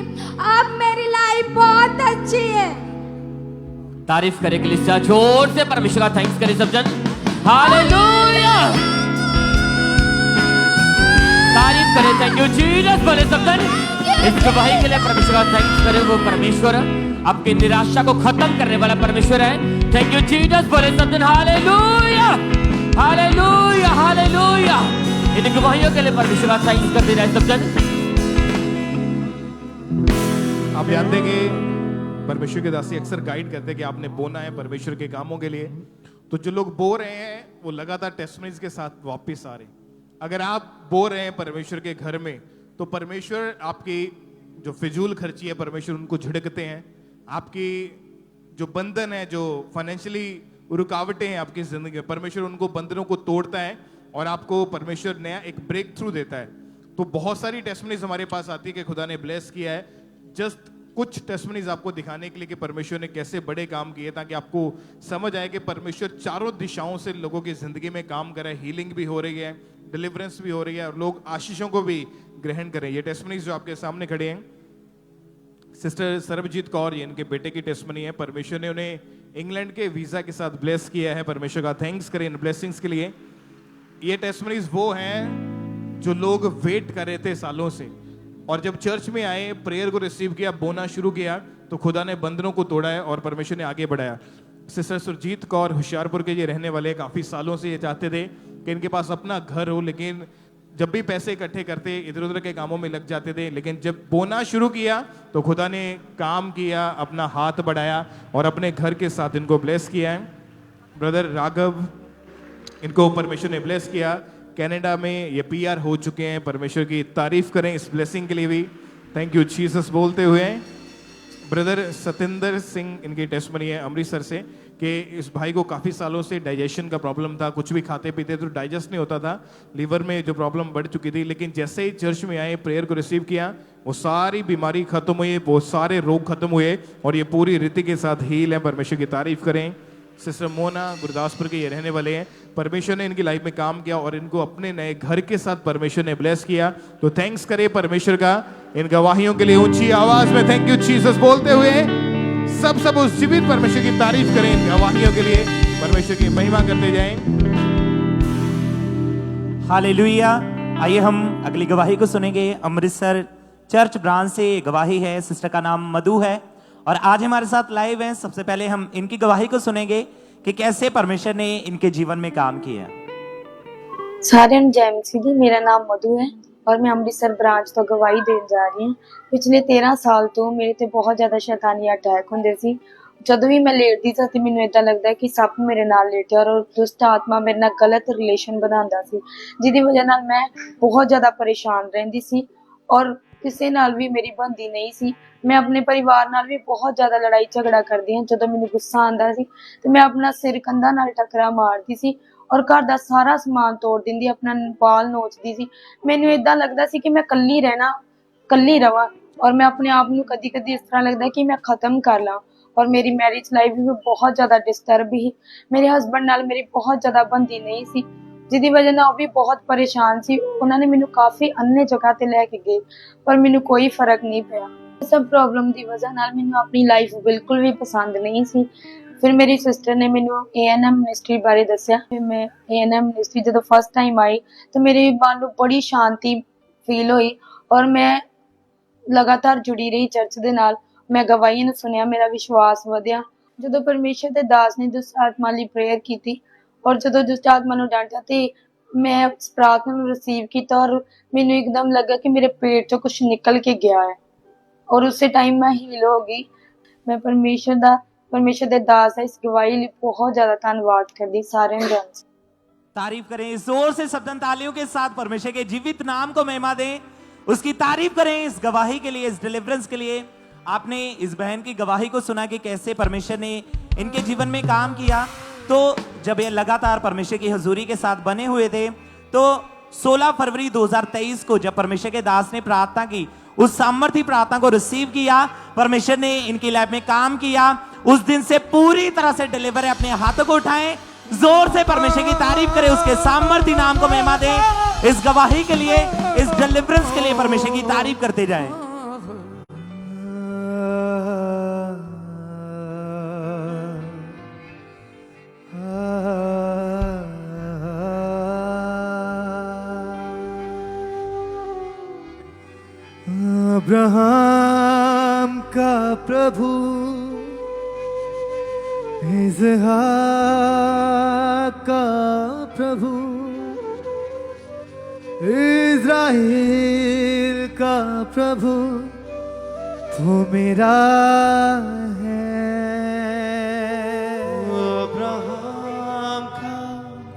अब मेरी लाइफ बहुत अच्छी है। तारीफ करे के लिए जोर से परमेश्वर का थैंक्स करें सब जन। हालेलुया, तारीफ करें, थैंक यू जीसस बोले सब जन। इस गवाही के लिए परमेश्वर का थैंक्स करें। वो परमेश्वर आपकी निराशा को खत्म करने वाला परमेश्वर है। थैंक यू जीसस बोले सब जन। Hallelujah hallelujah hallelujah. इन गवाहियों के लिए परमेश्वर का थैंक्स करते रहे सब जन। आप जानते हैं कि परमेश्वर के दासी अक्सर गाइड करते हैं कि आपने बोना है परमेश्वर के कामों के लिए। तो जो लोग बो रहे हैं वो लगातार टेस्टमनीज के साथ वापस आ रहे हैं। अगर आप बो रहे हैं परमेश्वर के घर में तो परमेश्वर आपकी जो फिजूल खर्ची है परमेश्वर उनको झिड़कते हैं। आपकी जो बंधन है, जो फाइनेंशियली रुकावटें हैं आपकी जिंदगी में, परमेश्वर उनको बंधनों को तोड़ता है और आपको परमेश्वर नया एक ब्रेक थ्रू देता है। तो बहुत सारी टेस्टमनीज हमारे पास आती है कि खुदा ने ब्लेस किया है। जस्ट कुछ टेस्टमनीज आपको दिखाने के लिए कि परमेश्वर ने कैसे बड़े काम किए, ताकि आपको समझ आए कि परमेश्वर चारों दिशाओं से लोगों की जिंदगी में काम कर रहा है। हीलिंग भी हो रही है, डिलीवरेंस भी हो रही है और लोग आशीषों को भी ग्रहण करें। ये टेस्टमनीज जो आपके सामने खड़े हैं, सिस्टर सर्वजीत कौर, ये इनके बेटे की टेस्टमनी है। परमेश्वर ने उन्हें इंग्लैंड के वीजा के साथ ब्लेस किया है। परमेश्वर का थैंक्स करें इन ब्लेसिंग्स के लिए। ये टेस्टमनीज वो हैं जो लोग वेट कर रहे थे सालों से, और जब चर्च में आए, प्रेयर को रिसीव किया, बोना शुरू किया, तो खुदा ने बंधनों को तोड़ा है और परमेश्वर ने आगे बढ़ाया। सिस्टर सुरजीत कौर होशियारपुर के ये रहने वाले, काफ़ी सालों से ये चाहते थे कि इनके पास अपना घर हो, लेकिन जब भी पैसे इकट्ठे करते इधर उधर के कामों में लग जाते थे। लेकिन जब बोना शुरू किया तो खुदा ने काम किया, अपना हाथ बढ़ाया और अपने घर के साथ इनको ब्लेस किया है। ब्रदर राघव, इनको परमेश्वर ने ब्लेस किया। कनाडा में ये PR हो चुके हैं। परमेश्वर की तारीफ करें इस ब्लेसिंग के लिए भी। थैंक यू जीसस बोलते हुए ब्रदर सतेंद्र सिंह, इनकी टेस्टमनी है अमृतसर से, कि इस भाई को काफ़ी सालों से डाइजेशन का प्रॉब्लम था। कुछ भी खाते पीते तो डाइजेस्ट नहीं होता था, लीवर में जो प्रॉब्लम बढ़ चुकी थी। लेकिन जैसे ही चर्च में आए, प्रेयर को रिसीव किया, वो सारी बीमारी खत्म हुई, वो सारे रोग खत्म हुए और ये पूरी रीति के साथ हील है। परमेश्वर की तारीफ करें। सिस्टर मोना गुरदासपुर के ये रहने वाले हैं। परमेश्वर ने इनकी लाइफ में काम किया और इनको अपने नए घर के साथ परमेश्वर ने ब्लेस किया। तो थैंक्स करें परमेश्वर का इन गवाहियों के लिए ऊंची आवाज में थैंक यू जीसस बोलते हुए सब उस जीवित परमेश्वर की तारीफ करें। इन गवाहियों के लिए परमेश्वर की महिमा करते जाएं। हालेलुया। आइए हम अगली गवाही को सुनेंगे। अमृतसर चर्च ब्रांच से गवाही है, सिस्टर का नाम मधु है और आज हमारे साथ लाइव हैं। सबसे पहले हम इनकी गवाही को सुनेंगे कि कैसे परमेश्वर ने इनके जीवन में काम किया। सारे जय मसीह दी। मेरा नाम मधु है और मैं अमृतसर ब्रांच ਤੋਂ ਗਵਾਹੀ ਦੇਣ ਜਾ ਰਹੀ ਹਾਂ। ਪਿਛਲੇ 13 ਸਾਲ ਤੋਂ ਮੇਰੇ ਤੇ ਬਹੁਤ ਜ਼ਿਆਦਾ ਸ਼ੈਤਾਨੀ ਅਟੈਕ ਹੁੰਦੇ ਸੀ। ਜਦੋਂ ਵੀ ਮੈਂ ਲੇਟਦੀ ਸੀ ਤੇ ਮੈਨੂੰ ਇਦਾਂ ਲੱਗਦਾ ਕਿ ਸੱਪ ਮੇਰੇ ਨਾਲ ਲੇਟਿਆ ਔਰ ਦੁਸ਼ਟ ਆਤਮਾ ਮੇਰੇ ਨਾਲ ਗਲਤ ਰਿਲੇਸ਼ਨ ਬਣਾਉਂਦਾ ਸੀ, ਜਿਹਦੀ ਵਜ੍ਹਾ ਨਾਲ ਮੈਂ ਬਹੁਤ ਜ਼ਿਆਦਾ ਪਰੇਸ਼ਾਨ ਰਹਿੰਦੀ ਸੀ ਔਰ ਕਿਸੇ ਨਾਲ ਵੀ ਮੇਰੀ ਬਣਦੀ ਨਹੀਂ ਸੀ। ਮੈਂ ਆਪਣੇ ਪਰਿਵਾਰ ਨਾਲ ਵੀ ਬਹੁਤ ਜ਼ਿਆਦਾ ਲੜਾਈ ਝਗੜਾ ਕਰਦੀ ਹਾਂ। ਜਦੋਂ ਮੈਨੂੰ ਗੁੱਸਾ ਆਉਂਦਾ ਸੀ ਤੇ ਮੈਂ ਆਪਣਾ ਸਿਰ ਕੰਧਾਂ ਨਾਲ ਟਕਰਾ ਮਾਰਦੀ ਸੀ ਔਰ ਘਰ ਦਾ ਸਾਰਾ ਸਮਾਨ ਤੋੜ ਦਿੰਦੀ, ਆਪਣਾ ਬਾਲ ਨੋਚਦੀ ਸੀ। ਮੈਨੂੰ ਇਦਾਂ ਲੱਗਦਾ ਸੀ ਕਿ ਮੈਂ ਕੱਲੀ ਰਵਾਂ ਔਰ ਮੈਂ ਆਪਣੇ ਆਪ ਨੂੰ ਕਦੀ ਕਦੀ ਇਸ ਤਰ੍ਹਾਂ ਲੱਗਦਾ ਕਿ ਮੈਂ ਖਤਮ ਕਰ ਲਾਂ। ਔਰ ਮੇਰੀ ਮੈਰਿਜ ਲਾਈਫ ਵੀ ਬਹੁਤ ਜ਼ਿਆਦਾ ਡਿਸਟਰਬ ਸੀ। ਮੇਰੇ ਹਸਬੈਂਡ ਨਾਲ ਮੇਰੀ ਬਹੁਤ ਜ਼ਿਆਦਾ ਬਣਦੀ ਨਹੀਂ ਸੀ, ਜਿਹਦੀ ਵਜ੍ਹਾ ਨਾਲ ਉਹ ਵੀ ਬਹੁਤ ਪਰੇਸ਼ਾਨ ਸੀ। ਉਹਨਾਂ ਨੇ ਮੈਨੂੰ ਕਾਫੀ ਅੰਨੇ ਜਗ੍ਹਾ ਤੇ ਲੈ ਕੇ ਗਏ ਪਰ ਮੈਨੂੰ ਕੋਈ ਫਰਕ ਨਹੀਂ ਪਿਆ। ਸਭ ਪ੍ਰੋਬਲਮ ਦੀ ਵਜ੍ਹਾ ਨਾਲ ਮੈਨੂੰ ਆਪਣੀ ਲਾਈਫ ਬਿਲਕੁਲ ਵੀ ਪਸੰਦ ਨਹੀਂ ਸੀ। ਫਿਰ ਮੇਰੀ ਸਿਸਟਰ ਨੇ ਮੈਨੂੰ ANM ਮਿਨਿਸਟਰੀ ਬਾਰੇ ਦੱਸਿਆ। ਮੈਂ ANM ਮਿਨਿਸਟਰੀ ਜਦੋਂ ਫਸਟ ਟਾਈਮ ਆਈ ਤਾਂ ਮੇਰੇ ਮਨ ਨੂੰ ਬੜੀ ਸ਼ਾਂਤੀ ਫੀਲ ਹੋਈ ਔਰ ਮੈਂ ਲਗਾਤਾਰ ਜੁੜੀ ਰਹੀ ਚਰਚ ਦੇ ਨਾਲ। ਮੈਂ ਗਵਾਹੀਆਂ ਨੂੰ ਸੁਣਿਆ, ਮੇਰਾ ਵਿਸ਼ਵਾਸ ਵਧਿਆ। ਜਦੋਂ ਪਰਮੇਸ਼ਰ ਦੇ ਦਾਸ ਨੇ ਦੁਸ਼ਟ ਆਤਮਾ ਲਈ ਪ੍ਰੇਅਰ ਕੀਤੀ ਔਰ ਜਦੋਂ ਦੁਸ਼ਟ ਆਤਮਾ ਨੂੰ ਡਾਂਟਿਆ ਤੇ ਮੈਂ ਉਸ ਪ੍ਰਾਰਥਨਾ ਨੂੰ ਰਿਸੀਵ ਕੀਤਾ ਔਰ ਮੈਨੂੰ ਇੱਕਦਮ ਲੱਗਾ ਕਿ ਮੇਰੇ ਪੇਟ ਚੋਂ ਕੁਝ ਨਿਕਲ ਕੇ ਗਿਆ ਹੈ ਔਰ ਉਸੇ ਟਾਈਮ ਮੈਂ ਹੀਲ ਹੋ ਗਈ। ਮੈਂ ਪਰਮੇਸ਼ਰ ਦਾ परमेश्वर दे दास है इस गवाही लिए बहुत ज्यादा धन्यवाद करदी सारे जन। तारीफ करें जोर से शब्दन तालियों के साथ, परमेश्वर के जीवित नाम को महिमा दें, उसकी तारीफ करें इस गवाही के लिए, इस डिलीवरेंस के लिए। आपने इस बहन की गवाही को सुना कि कैसे परमेश्वर ने इनके जीवन में काम किया। तो जब ये लगातार परमेश्वर की हजूरी के साथ बने हुए थे, तो 16 फरवरी 2023 को जब परमेश्वर के दास ने प्रार्थना की, उस सामर्थी प्रार्थना को रिसीव किया, परमेश्वर ने इनकी लाइफ में काम किया। उस दिन से पूरी तरह से डिलीवर है। अपने हाथों को उठाएं, जोर से परमेश्वर की तारीफ करें, उसके सामर्थी नाम को महिमा दें। इस गवाही के लिए, इस डिलीवरेंस के लिए परमेश्वर की तारीफ करते जाएं। अब्राहम का प्रभु, इज़हाक का प्रभु, इज़राइल का प्रभु तो मेरा है। अब्राहम का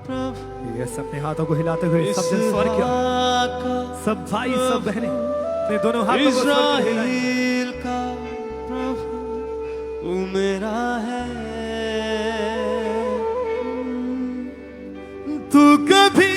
प्रभु। यस, अपने हाथों को हिलाते हुए सब जन स्वर किया, सब भाई सब बहनें अपने दोनों हाथों को इज़राइल का प्रभु तू मेरा है। तू कभी